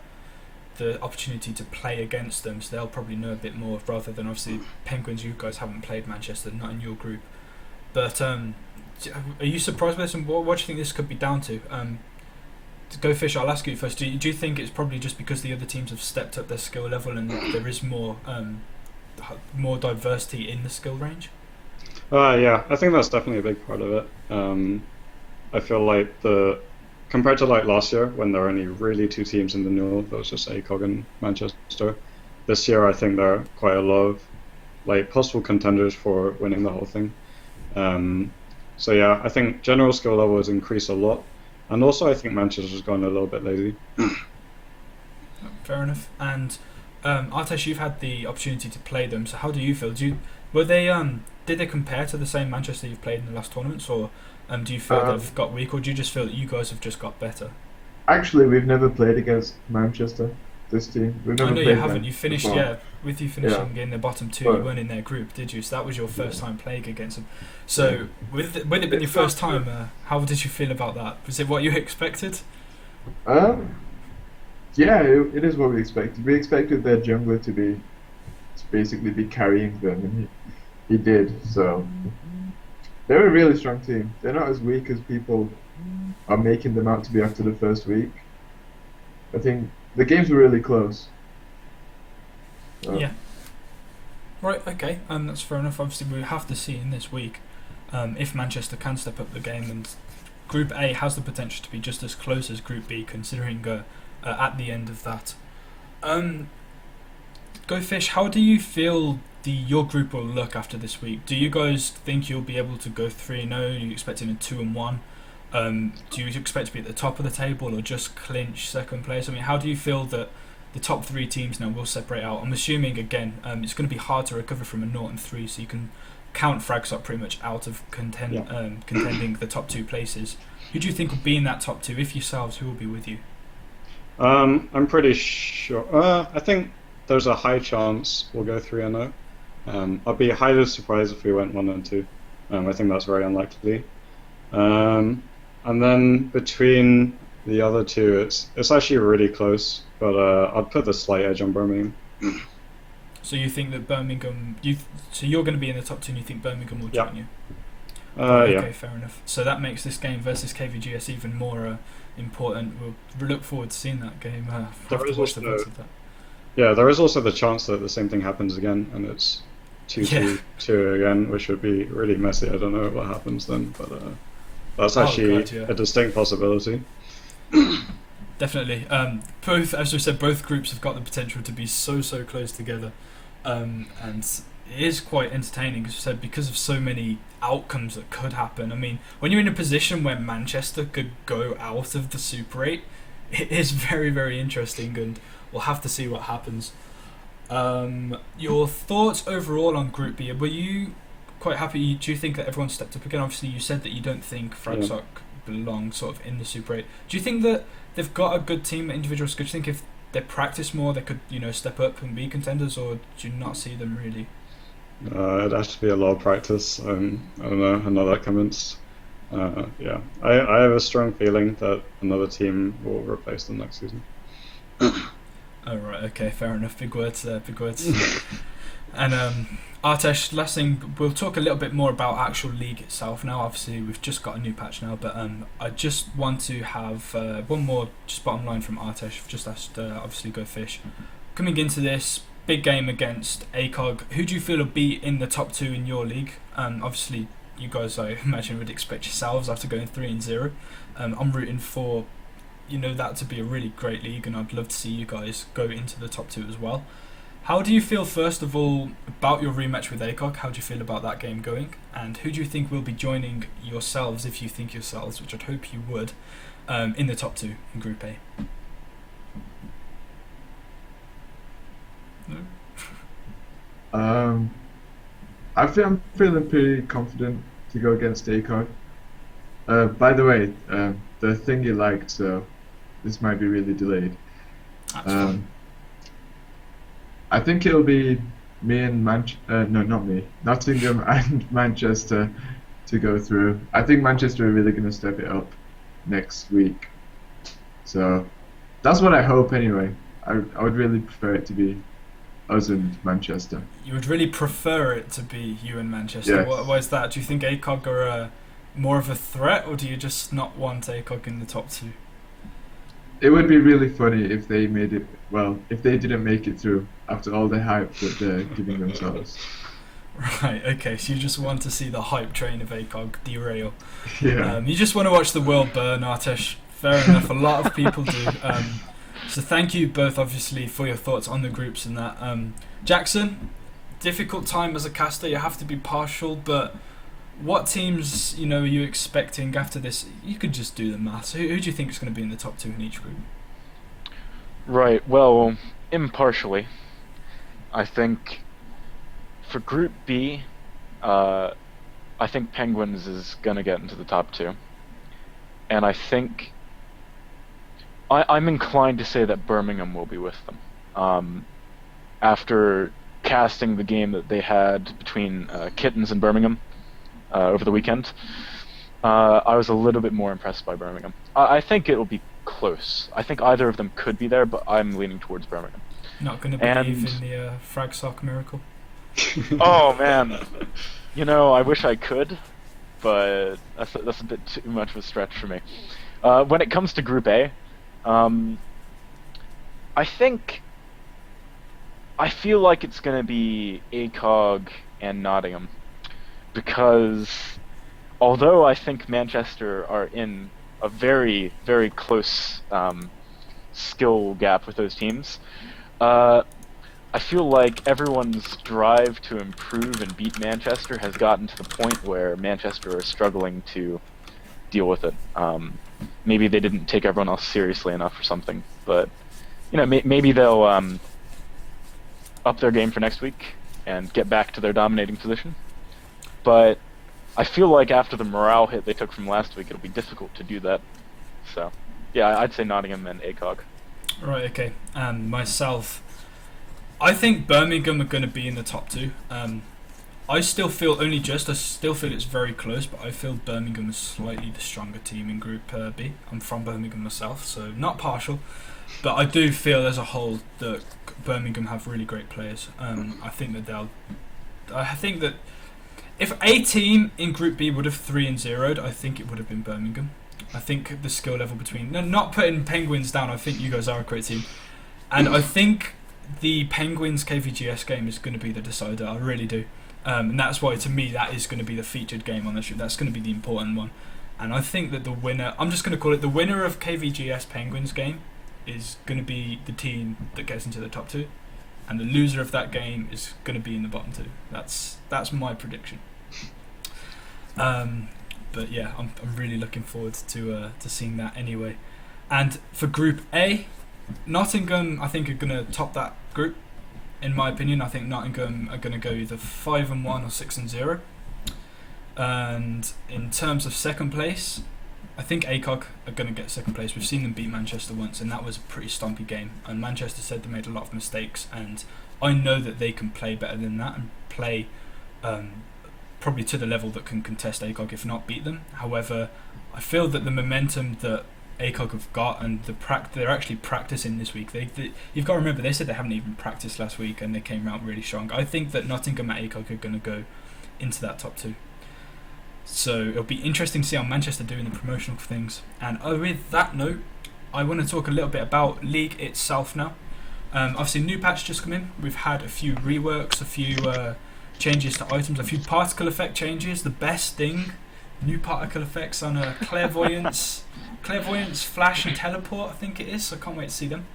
opportunity to play against them, so they'll probably know a bit more, rather than obviously Penguins, you guys haven't played Manchester, not in your group. But are you surprised by this, and what do you think this could be down to? Go Fish, I'll ask you first. Do you think it's probably just because the other teams have stepped up their skill level and there is more diversity in the skill range? Yeah, I think that's definitely a big part of it. I feel like compared to like last year, when there were only really two teams in the NUEL, that was just ACOG and Manchester. This year, I think there are quite a lot of like possible contenders for winning the whole thing. So yeah, I think general skill level has increased a lot, and also I think Manchester's gone a little bit lazy. Fair enough. And Artesh, you've had the opportunity to play them, so how do you feel? Did they compare to the same Manchester you've played in the last tournaments, or do you feel they've got weak, or do you just feel that you guys have just got better? Actually, we've never played against Manchester. this team. We've I never know you played haven't. them You finished, before. yeah, with you finishing in the bottom two, you But- weren't in their group, did you? So that was your first time playing against them. So with it being your first time, how did you feel about that? Was it what you expected? Yeah, it is what we expected. We expected their jungler to basically be carrying them, and he did. So they're a really strong team. They're not as weak as people are making them out to be after the first week. I think the games were really close. So, Yeah. Right. Okay. That's fair enough. Obviously, we have to see in this week if Manchester can step up the game, and Group A has the potential to be just as close as Group B, considering at the end of that. Go Fish. How do you feel your group will look after this week? Do you guys think you'll be able to go 3-0? Are you expecting a 2-1? Do you expect to be at the top of the table or just clinch second place? I mean, how do you feel that the top three teams now will separate out? I'm assuming again, it's going to be hard to recover from a 0-3, so you can count Fragsop pretty much out of contending the top two places. Who do you think will be in that top two? If yourselves, who will be with you? I'm pretty sure. I think there's a high chance we'll go 3-0. I'd be highly surprised if we went 1-2. I think that's very unlikely. And then between the other two, it's actually really close. But I'd put the slight edge on Birmingham. So you think that Birmingham? So you're going to be in the top two, and you think Birmingham will join you? Yeah. Fair enough. So that makes this game versus KVGS even more important. We'll look forward to seeing that game. There is also the chance that the same thing happens again, and it's 2-2 again, which would be really messy. I don't know what happens then, but that's actually a distinct possibility. Definitely. Both, as we said, both groups have got the potential to be so close together, and it is quite entertaining, as you said, because of so many outcomes that could happen. I mean, when you're in a position where Manchester could go out of the Super 8, it is very, very interesting, and we'll have to see what happens. Your thoughts overall on Group B? Were you quite happy? Do you think that everyone stepped up again? Obviously, you said that you don't think Fragsok belong sort of in the Super 8. Do you think that they've got a good team, individual skills? Do you think if they practice more, they could, step up and be contenders, or do you not see them really? It'd have to be a lot of practice. I don't know. I'm not that convinced. I have a strong feeling that another team will replace them next season. Oh, right, okay, fair enough. Big words there, big words. And Artesh, last thing, we'll talk a little bit more about actual league itself now. Obviously, we've just got a new patch now, but I just want to have one more just bottom line from Artesh. I've just asked, obviously, Go Fish. Coming into this big game against ACOG, who do you feel will be in the top two in your league? Obviously, you guys, I imagine, would expect yourselves after going 3-0. I'm rooting for that to be a really great league, and I'd love to see you guys go into the top two as well. How do you feel, first of all, about your rematch with ACOG? How do you feel about that game going? And who do you think will be joining yourselves, if you think yourselves, which I'd hope you would, in the top two in Group A? I'm feeling pretty confident to go against ACOG. By the way, the thing you liked, so this might be really delayed. I think it'll be me and Nottingham and Manchester to go through. I think Manchester are really going to step it up next week. So that's what I hope anyway. I would really prefer it to be us and Manchester. You would really prefer it to be you and Manchester? Yes. Why is that? Do you think ACOG are more of a threat, or do you just not want ACOG in the top two? It would be really funny if they made it. Well, if they didn't make it through after all the hype that they're giving themselves. Right. Okay. So you just want to see the hype train of ACOG derail. Yeah. You just want to watch the world burn, Artesh. Fair enough. A lot of people do. So thank you both, obviously, for your thoughts on the groups and that. Jackson, difficult time as a caster. You have to be partial, but what teams, are you expecting after this? You could just do the maths. Who do you think is going to be in the top two in each group? Right, well, impartially, I think for Group B, I think Penguins is going to get into the top two. And I think I'm inclined to say that Birmingham will be with them. After casting the game that they had between Kittens and Birmingham over the weekend, I was a little bit more impressed by Birmingham. I think it'll be close. I think either of them could be there, but I'm leaning towards Birmingham. Not going to believe in the frag sock miracle. Oh man, I wish I could, but that's a bit too much of a stretch for me. When it comes to Group A, I feel like it's going to be ACOG and Nottingham, because although I think Manchester are in a very, very close skill gap with those teams, I feel like everyone's drive to improve and beat Manchester has gotten to the point where Manchester are struggling to deal with it. Maybe they didn't take everyone else seriously enough or something, but maybe they'll up their game for next week and get back to their dominating position. But I feel like after the morale hit they took from last week, it'll be difficult to do that. So, yeah, I'd say Nottingham and ACOG. Right, okay. And myself, I think Birmingham are going to be in the top two. I still feel it's very close, but I feel Birmingham is slightly the stronger team in Group B. I'm from Birmingham myself, so not partial, but I do feel as a whole that Birmingham have really great players. I think that if a team in Group B would have 3-0'd, I think it would have been Birmingham. I think the skill level not putting Penguins down, I think you guys are a great team, and I think the Penguins KVGS game is going to be the decider. I really do. And that's why, to me, that is going to be the featured game on the show. That's going to be the important one. And I think that the winner, I'm just going to call it the winner of KVGS Penguins game, is going to be the team that gets into the top two. And the loser of that game is going to be in the bottom two. That's my prediction. But yeah, I'm really looking forward to seeing that anyway. And for Group A, Nottingham, I think, are going to top that group. In my opinion, I think Nottingham are going to go either 5-1 or 6-0. And in terms of second place, I think ACOG are going to get second place. We've seen them beat Manchester once, and that was a pretty stompy game. And Manchester said they made a lot of mistakes, and I know that they can play better than that and play probably to the level that can contest ACOG, if not beat them. However, I feel that the momentum that ACOG have got, and they're actually practicing this week. You've got to remember, they said they haven't even practiced last week, and they came out really strong. I think that Nottingham and ACOG are going to go into that top two. So it'll be interesting to see how Manchester do in the promotional things. And with that note, I want to talk a little bit about League itself now. Obviously, new patch just come in. We've had a few reworks, a few changes to items, a few particle effect changes. The best thing, new particle effects on a clairvoyance, flash and teleport, I think it is. So I can't wait to see them.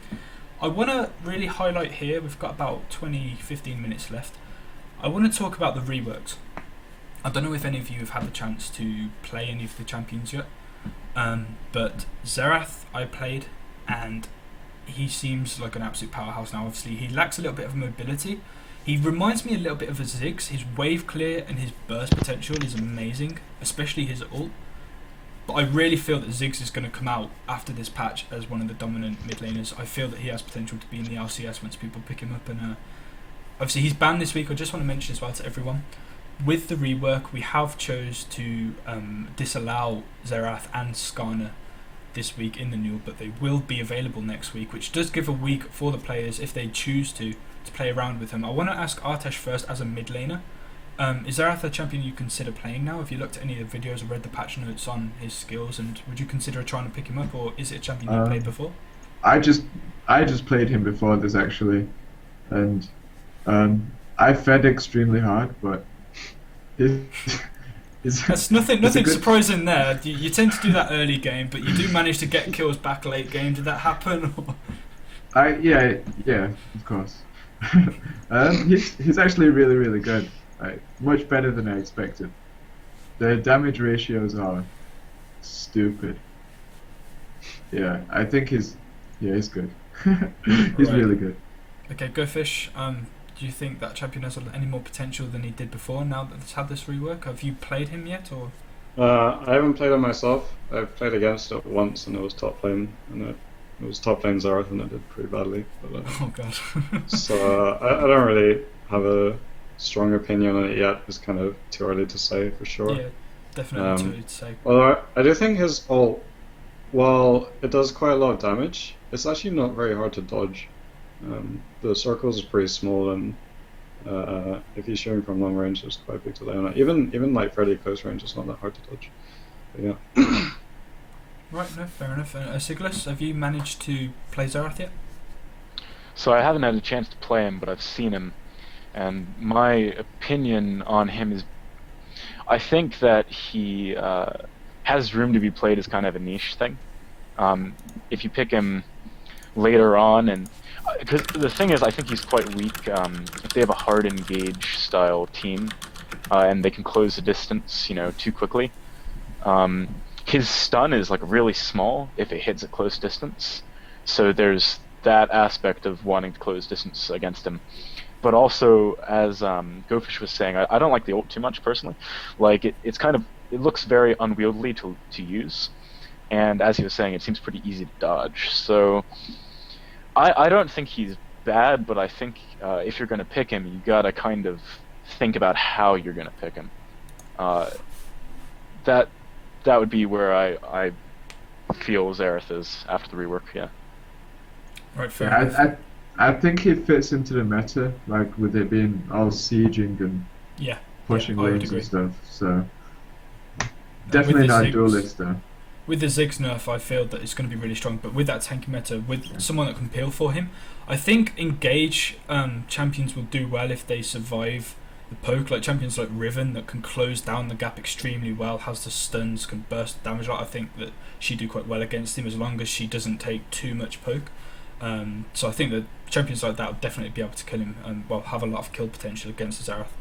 I want to really highlight here, we've got about 20-15 minutes left. I want to talk about the reworks. I don't know if any of you have had the chance to play any of the champions yet, but Xerath I played, and he seems like an absolute powerhouse now. Obviously, he lacks a little bit of mobility. He reminds me a little bit of a Ziggs. His wave clear and his burst potential is amazing, especially his ult. But I really feel that Ziggs is going to come out after this patch as one of the dominant mid laners. I feel that he has potential to be in the LCS once people pick him up. And obviously he's banned this week. I just want to mention as well to everyone, with the rework, we have chose to disallow Xerath and Skarner this week in the NUEL, but they will be available next week, which does give a week for the players, if they choose to play around with him. I want to ask Artesh first, as a mid laner, is Xerath a champion you consider playing now? Have you looked at any of the videos or read the patch notes on his skills, and would you consider trying to pick him up, or is it a champion you played before? I just played him before this actually, and I fed extremely hard, but That's nothing surprising there. You tend to do that early game, but you do manage to get kills back late game. Did that happen? Yeah, of course. He's actually really, really good. Like, much better than I expected. The damage ratios are stupid. Yeah, I think he's good. He's Right. really good. Okay, Go Fish. Do you think that champion has any more potential than he did before now that it's had this rework? Have you played him yet, or? I haven't played him myself. I've played against it once and it was top lane, and it It was top lane Zareth and I did pretty badly. But, Oh god. so I don't really have a strong opinion on it yet. It's kind of too early to say for sure. Yeah, definitely too early to say. Although I do think his ult, while it does quite a lot of damage, it's actually not very hard to dodge. The circles are pretty small, and if he's shooting from long range, it's quite big to lay on it. Even like fairly close range, it's not that hard to dodge. But yeah. Right, no, fair enough. Siglas, have you managed to play Zareth yet? So I haven't had a chance to play him, but I've seen him, and my opinion on him is, I think that he has room to be played as kind of a niche thing. If you pick him later on, and because the thing is, I think he's quite weak. If they have a hard engage style team, and they can close the distance, too quickly. His stun is like really small if it hits at close distance, so there's that aspect of wanting to close distance against him. But also, as GoFish was saying, I don't like the ult too much personally. Like it looks very unwieldy to use, and as he was saying, it seems pretty easy to dodge. So I don't think he's bad, but I think if you're going to pick him, you gotta kind of think about how you're going to pick him. That would be where I feel Zareth is after the rework. Yeah. Right. Fair enough. I think he fits into the meta, like with it being all sieging and pushing lanes and stuff. So definitely not a duelist though. With the Ziggs nerf, I feel that it's going to be really strong, but with that tanky meta, with someone that can peel for him, I think engage champions will do well if they survive the poke. Like champions like Riven that can close down the gap extremely well, has the stuns, can burst damage. I think that she'd do quite well against him as long as she doesn't take too much poke. So I think that champions like that will definitely be able to kill him and have a lot of kill potential against Zareth.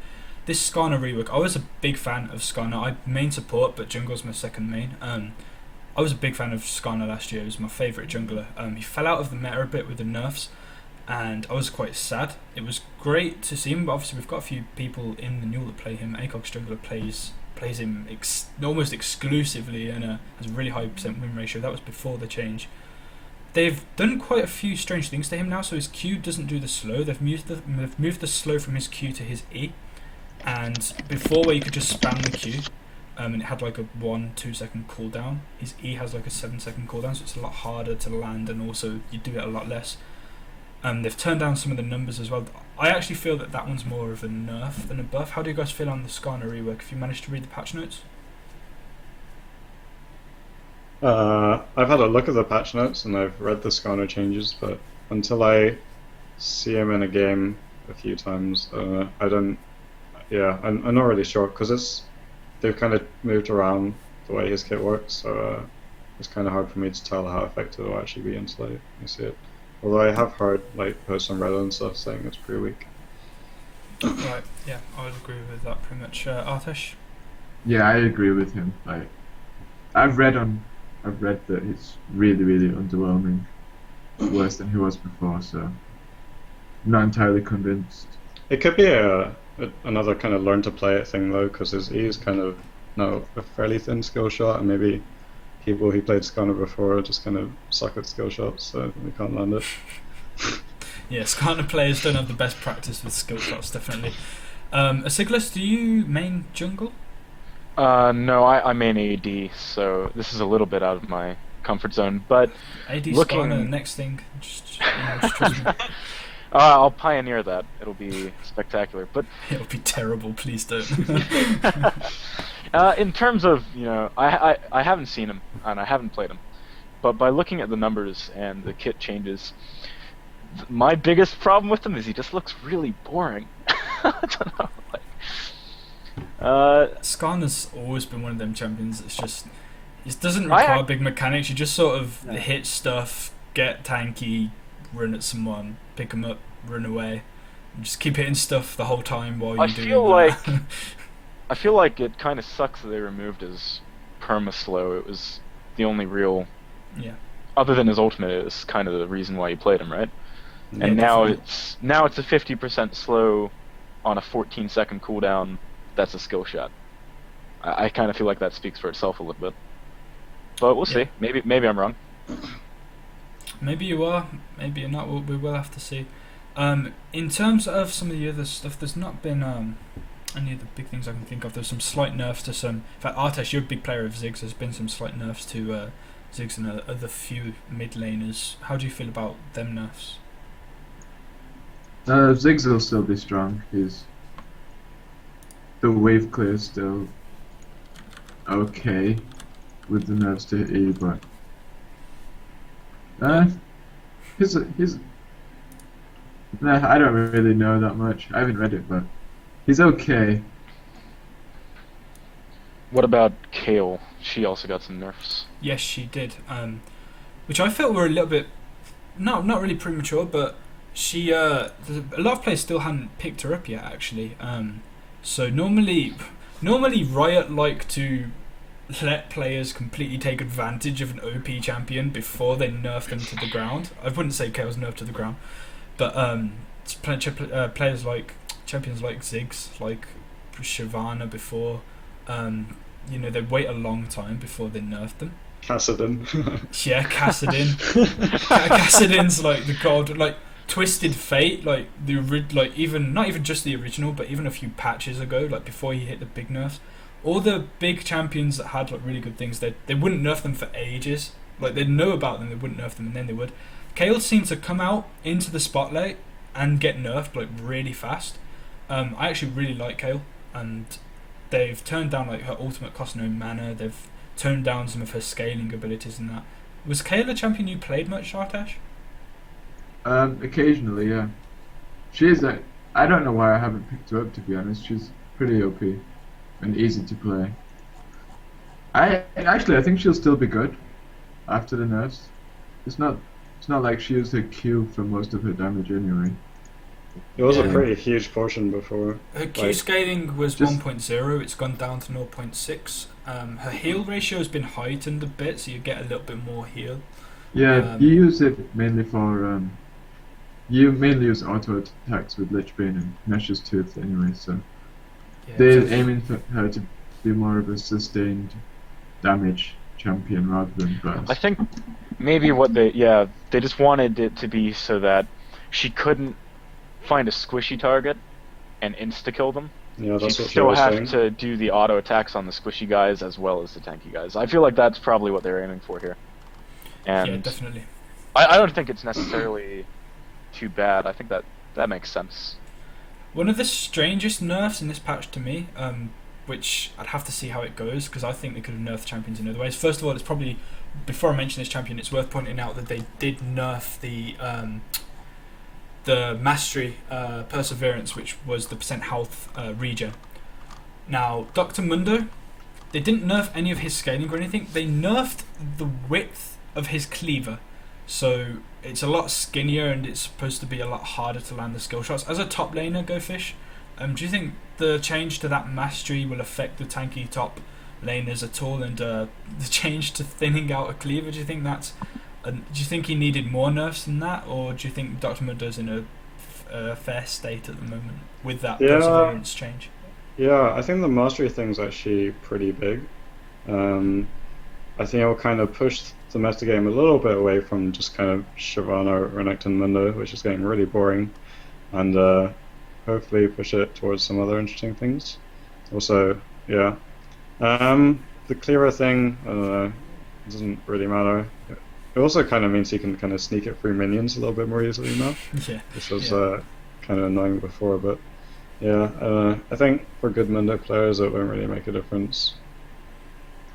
This Skarner rework, I was a big fan of Skarner. I main support, but jungle's my second main. I was a big fan of Skarner last year. He was my favourite jungler. He fell out of the meta a bit with the nerfs, and I was quite sad. It was great to see him, but obviously we've got a few people in the NUEL that play him. ACOG's jungler plays him almost exclusively and has a really high percent win ratio. That was before the change. They've done quite a few strange things to him now, so his Q doesn't do the slow. They've moved the slow from his Q to his E, and before where you could just spam the Q, and it had like a 1-2 second cooldown, his E has like a 7-second cooldown, so it's a lot harder to land, and also you do it a lot less. They've turned down some of the numbers as well. I actually feel that one's more of a nerf than a buff. How do you guys feel on the Skarner rework? If you managed to read the patch notes? I've had a look at the patch notes and I've read the Skarner changes, but until I see him in a game a few times, I don't. Yeah, I'm not really sure because they've kind of moved around the way his kit works, so it's kind of hard for me to tell how effective it will actually be until I see it. Although I have heard like posts on Reddit and stuff saying it's pretty weak. Right. Yeah, I would agree with that pretty much. Artesh? Yeah, I agree with him. Like, I've read that he's really, really underwhelming, worse than he was before. So, I'm not entirely convinced. It could be another kind of learn to play it thing though, because his E is kind of a fairly thin skill shot, and maybe people who played Skarner before just kind of suck at skill shots, so they can't land it. Yeah, Skarner players don't have the best practice with skill shots, definitely. Siglas, do you main jungle? No, I main AD, so this is a little bit out of my comfort zone. But AD Skarner, next thing. Just trust me. I'll pioneer that. It'll be spectacular. But it'll be terrible. Please don't. In terms of I haven't seen him and I haven't played him, but by looking at the numbers and the kit changes, my biggest problem with him is he just looks really boring. I don't know. Skarner's always been one of them champions. It doesn't require big mechanics. You just sort of hit stuff, get tanky, run at someone, pick them up, run away, and just keep hitting stuff the whole time while you're doing that. I feel like it kind of sucks that they removed his perma slow. It was the only real, other than his ultimate, it was kind of the reason why you played him, right? Yeah, and now definitely. it's a 50% slow on a 14-second cooldown. That's a skill shot. I kind of feel like that speaks for itself a little bit, but we'll see. Maybe I'm wrong. Maybe you are, maybe you're not. We will have to see. In terms of some of the other stuff, there's not been any of the big things I can think of. There's some slight nerfs to some. In fact, Artesh, you're a big player of Ziggs. There's been some slight nerfs to Ziggs and other few mid laners. How do you feel about them nerfs? Ziggs will still be strong. The wave clear is still okay with the nerfs to E, but I don't really know that much. I haven't read it, but he's okay. What about Kale? She also got some nerfs. Yes, she did. Which I felt were a little bit, not really premature, but she a lot of players still hadn't picked her up yet. Actually, so normally Riot like to let players completely take advantage of an OP champion before they nerf them to the ground. I wouldn't say Kale's nerfed to the ground, but players like champions like Ziggs, like Shyvana before, they wait a long time before they nerf them. Kassadin. Yeah, Kassadin. Kassadin's like the god, like Twisted Fate, like even not even just the original, but even a few patches ago, like before he hit the big nerfs. All the big champions that had like really good things, they wouldn't nerf them for ages. Like they'd know about them, they wouldn't nerf them, and then they would. Kale seemed to come out into the spotlight and get nerfed like really fast. I actually really like Kale, and they've turned down like her ultimate cost no mana. They've toned down some of her scaling abilities and that. Was Kale a champion you played much, Artesh? Occasionally, yeah. I don't know why I haven't picked her up, to be honest. She's pretty OP and easy to play. I think she'll still be good after the nerfs. It's not like she used her Q for most of her damage anyway. It was a pretty huge portion before. Her Q scaling was 1.0, it's gone down to 0.6. Her heal ratio has been heightened a bit, so you get a little bit more heal. Yeah, you use it mainly for you mainly use auto attacks with Lich Bane and Nash's Tooth anyway, so they're aiming for her to be more of a sustained damage champion rather than burst. I think maybe they just wanted it to be so that she couldn't find a squishy target and insta-kill them. Yeah, that's She'd what still have saying. to do the auto attacks on the squishy guys as well as the tanky guys. I feel like that's probably what they're aiming for here. And yeah, definitely. I don't think it's necessarily too bad. I think that makes sense. One of the strangest nerfs in this patch to me, which I'd have to see how it goes, because I think they could have nerfed champions in other ways. First of all, it's probably, before I mention this champion, it's worth pointing out that they did nerf the Mastery Perseverance, which was the percent health regen. Now, Dr. Mundo, they didn't nerf any of his scaling or anything. They nerfed the width of his cleaver. So it's a lot skinnier and it's supposed to be a lot harder to land the skill shots. As a top laner, Go Fish, do you think the change to that mastery will affect the tanky top laners at all? And the change to thinning out a cleaver, do you think do you think he needed more nerfs than that, or do you think Dr. Mundo's in a fair state at the moment with that perseverance change? Yeah, I think the mastery thing's actually pretty big. I think it will kind of push the metagame a little bit away from just kind of Shyvana, Renekton, Mundo, which is getting really boring, and hopefully push it towards some other interesting things. Also, yeah. The clearer thing, I don't know, it doesn't really matter. It also kind of means you can kind of sneak it through minions a little bit more easily now. Yeah. This was kind of annoying before, but yeah, I think for good Mundo players it won't really make a difference.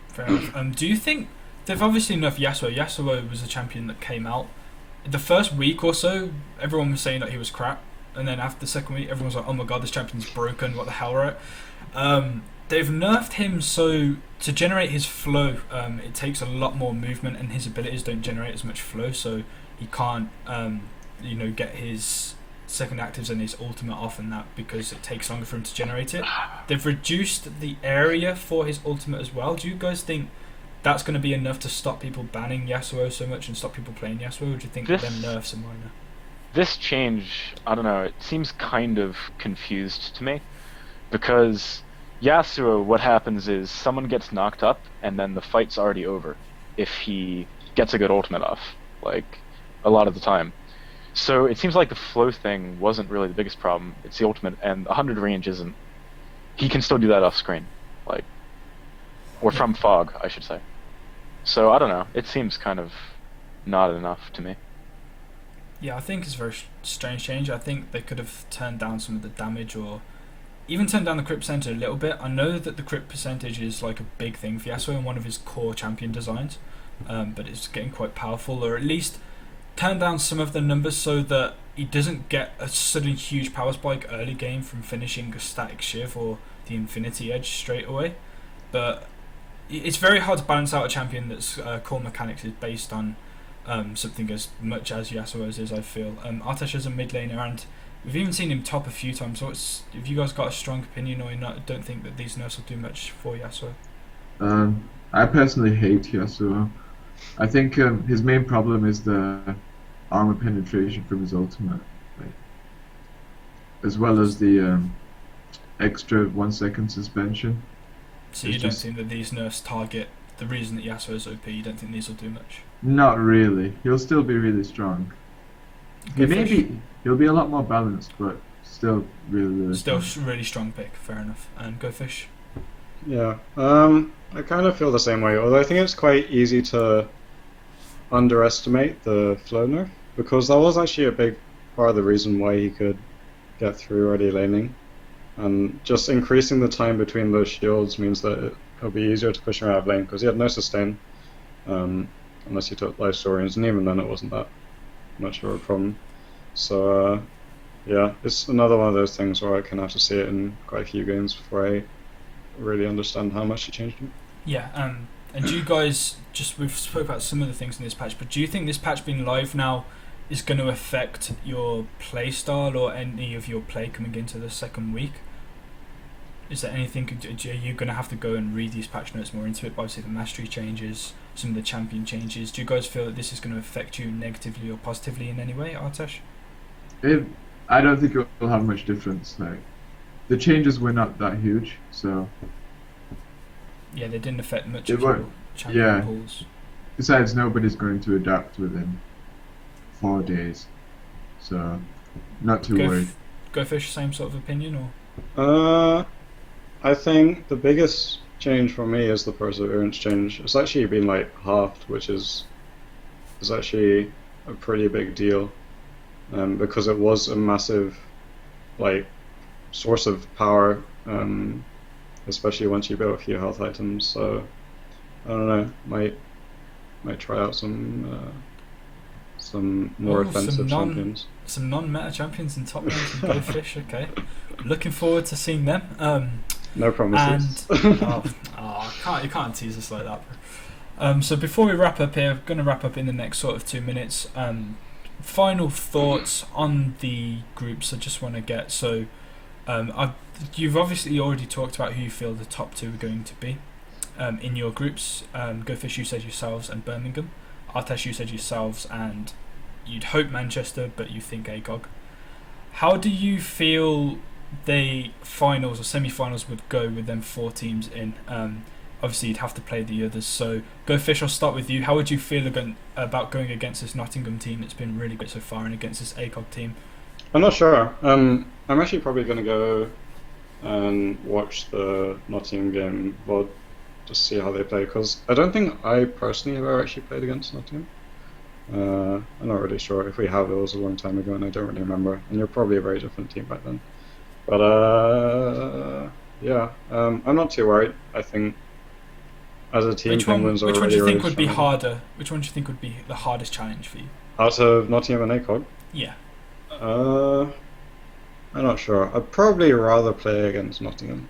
Fair enough. Do you think they've obviously nerfed Yasuo? Yasuo was a champion that came out. The first week or so, everyone was saying that he was crap, and then after the second week, everyone was like, "Oh my god, this champion's broken! What the hell, right?" They've nerfed him so to generate his flow, it takes a lot more movement, and his abilities don't generate as much flow, so he can't, get his second actives and his ultimate off and that, because it takes longer for him to generate it. They've reduced the area for his ultimate as well. Do you guys think that's going to be enough to stop people banning Yasuo so much and stop people playing Yasuo, or do you think them nerfs are minor? This change, I don't know, it seems kind of confused to me, because Yasuo, what happens is someone gets knocked up and then the fight's already over if he gets a good ultimate off. Like, a lot of the time. So it seems like the flow thing wasn't really the biggest problem. It's the ultimate, and 100 range isn't. He can still do that off screen, like, or from fog, I should say. So I don't know. It seems kind of not enough to me. Yeah, I think it's a very strange change. I think they could have turned down some of the damage, or even turned down the crit percentage a little bit. I know that the crit percentage is like a big thing for Yasuo in one of his core champion designs, but it's getting quite powerful, or at least turn down some of the numbers so that he doesn't get a sudden huge power spike early game from finishing a static shiv or the infinity edge straight away. But it's very hard to balance out a champion that's core mechanics is based on something as much as Yasuo's is, I feel. Artesh is a mid laner, and we've even seen him top a few times, so if you guys got a strong opinion or you don't think that these nerfs will do much for Yasuo. I personally hate Yasuo. I think his main problem is the armor penetration from his ultimate, like, as well as the extra 1 second suspension. So you don't think that these nerfs target the reason that Yasuo is OP? You don't think these will do much? Not really. He'll still be really strong. He'll be a lot more balanced, but still really still strong. Really strong pick. Fair enough. And Go Fish. Yeah, I kind of feel the same way, although I think it's quite easy to underestimate the flow nerf, because that was actually a big part of the reason why he could get through early laning. And just increasing the time between those shields means that it'll be easier to push him out of lane, because he had no sustain, unless he took life stories, and even then it wasn't that much of a problem. So yeah, it's another one of those things where I can have to see it in quite a few games before I really understand how much he changed him. Yeah, and do you guys, we've spoke about some of the things in this patch, but do you think this patch being live now is going to affect your play style or any of your play coming into the second week? Is there anything, are you going to have to go and read these patch notes more into it? Obviously the mastery changes, some of the champion changes. Do you guys feel that this is going to affect you negatively or positively in any way, Artesh? I don't think it will have much difference. Like, the changes were not that huge, so yeah, they didn't affect much it of your won't. champion pools. Besides, nobody's going to adapt within 4 days, so not too worried. Go Fish, same sort of opinion, or? I think the biggest change for me is the perseverance change. It's actually been like halved, which is actually a pretty big deal, because it was a massive like source of power, especially once you build a few health items. So I don't know, might try out some more offensive champions. Some non-meta champions in top lane from Go Fish. Okay, looking forward to seeing them. No promises. And you can't tease us like that. So before we wrap up here, we're going to wrap up in the next sort of 2 minutes. Final thoughts on the groups. I just want to get you've obviously already talked about who you feel the top two are going to be in your groups. Go Fish, you said yourselves and Birmingham. Artesh, you said yourselves and you'd hope Manchester, but you think ACOG. How do you feel the finals or semi-finals would go with them 4 teams in? Obviously you'd have to play the others, so Go Fish, I'll start with you. How would you feel about going against this Nottingham team that's been really good so far and against this ACOG team? I'm not sure. I'm actually probably going to go and watch the Nottingham game VOD to see how they play, because I don't think I personally have ever actually played against Nottingham. I'm not really sure. If we have, it was a long time ago and I don't really remember, and you're probably a very different team back then. But yeah, I'm not too worried. I think as a team, which one do you think would be harder? Which one do you think would be the hardest challenge for you? Out of Nottingham and ACOG? Yeah. I'm not sure. I'd probably rather play against Nottingham.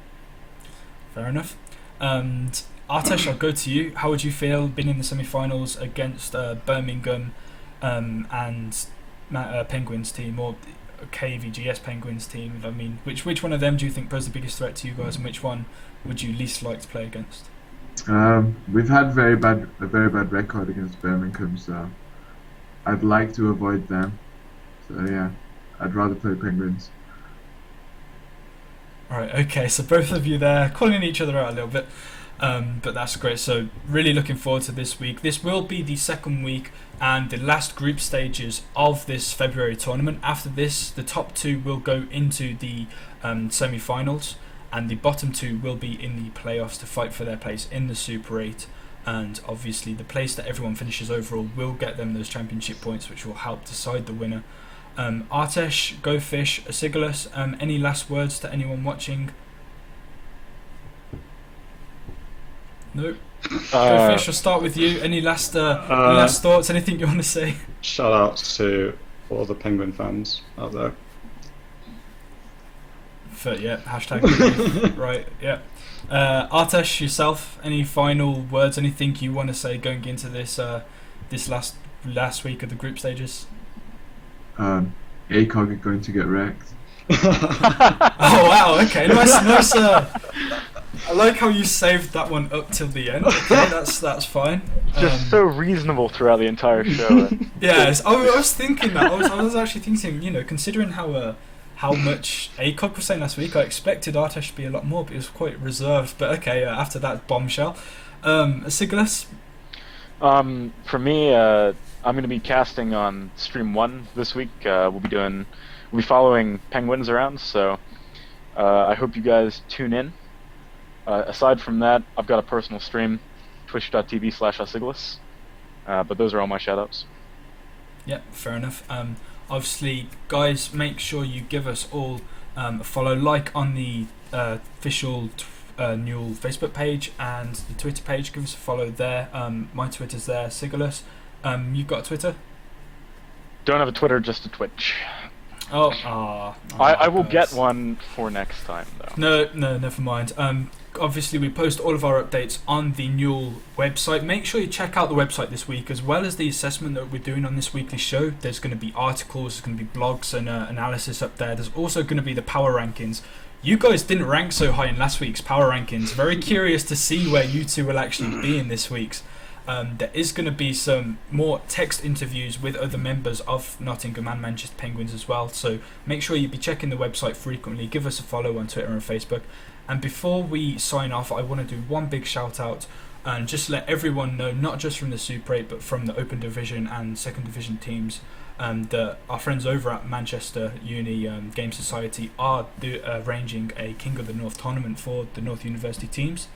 Fair enough. And Artesh, I'll go to you. How would you feel being in the semi-finals against Birmingham and Penguins team, or KVGS Penguins team? I mean, which one of them do you think poses the biggest threat to you guys, and which one would you least like to play against? We've had a very bad record against Birmingham, so I'd like to avoid them. So yeah, I'd rather play Penguins. Alright, okay, so both of you there calling each other out a little bit. But that's great. So really looking forward to this week. This will be the second week and the last group stages of this February tournament. After this, the top 2 will go into the semi-finals, and the bottom 2 will be in the playoffs to fight for their place in the Super 8. And obviously the place that everyone finishes overall will get them those championship points, which will help decide the winner. Artesh, Go Fish, Sigilus, any last words to anyone watching? No. Go Fish, I'll start with you. Any last thoughts? Anything you want to say? Shout outs to all the Penguin fans out there. Hashtag right, yeah. Artesh, yourself, any final words, anything you want to say going into this this last week of the group stages? ACOG are going to get wrecked. Oh wow, okay, nice. I like how you saved that one up till the end. Okay, that's fine. Just so reasonable throughout the entire show. Yes, I was thinking that. I was actually thinking, considering how much ACOG was saying last week, I expected Artesh to be a lot more, but he was quite reserved. But okay, after that bombshell, Sigilus. For me, I'm going to be casting on Stream 1 this week. We'll be following Penguins around, so I hope you guys tune in. Aside from that, I've got a personal stream, twitch.tv/Asigilus, but those are all my shoutouts. Yeah, fair enough. Obviously, guys, make sure you give us all a follow, like on the official NUEL Facebook page and the Twitter page. Give us a follow there. My Twitter's there. Sigilus, you've got a Twitter? Don't have a Twitter, just a Twitch. I will get one for next time, though. No, never mind. Obviously, we post all of our updates on the NUEL website. Make sure you check out the website this week, as well as the assessment that we're doing on this weekly show. There's going to be articles, there's going to be blogs and analysis up there. There's also going to be the power rankings. You guys didn't rank so high in last week's power rankings. Very curious to see where you two will actually be in this week's. There is going to be some more text interviews with other members of Nottingham and Manchester Penguins as well, so make sure you be checking the website frequently. Give us a follow on Twitter and Facebook. And before we sign off, I want to do one big shout out and just let everyone know, not just from the Super 8 but from the Open Division and Second Division teams, that our friends over at Manchester Uni Game Society are arranging a King of the North tournament for the North University teams.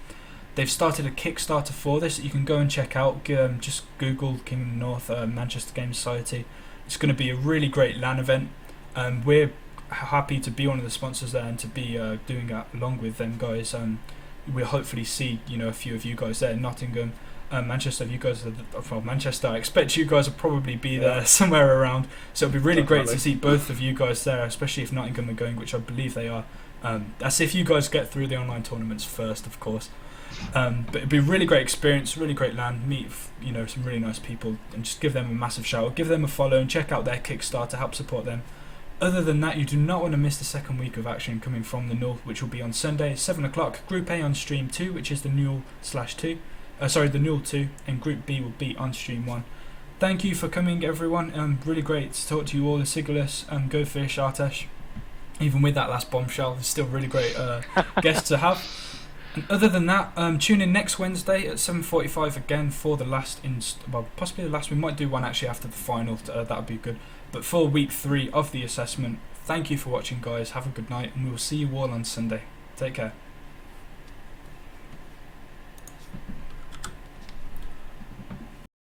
They've started a Kickstarter for this that you can go and check out. Just Google King of the North Manchester Game Society. It's going to be a really great LAN event. We're happy to be one of the sponsors there and to be doing that along with them guys. We'll hopefully see a few of you guys there in Nottingham. Manchester, if you guys are Manchester, I expect you guys will probably be there somewhere around. So it'll be really great to see both of you guys there, especially if Nottingham are going, which I believe they are. That's if you guys get through the online tournaments first, of course. But it'd be a really great experience, really great land, meet some really nice people, and just give them a massive shout out, give them a follow and check out their Kickstarter, help support them. Other than that, you do not want to miss the second week of action coming from the NUEL, which will be on Sunday 7 o'clock. Group A on stream 2, which is the NUEL/2, the NUEL 2, and Group B will be on stream 1. Thank you for coming, everyone. Really great to talk to you all. Sigilus, Go Fish, Artesh. Even with that last bombshell, it's still really great guests to have. And other than that, tune in next Wednesday at 7:45 again for the last, possibly the last. We might do one actually after the final. That would be good. But for week 3 of the assessment, thank you for watching, guys. Have a good night, and we will see you all on Sunday. Take care.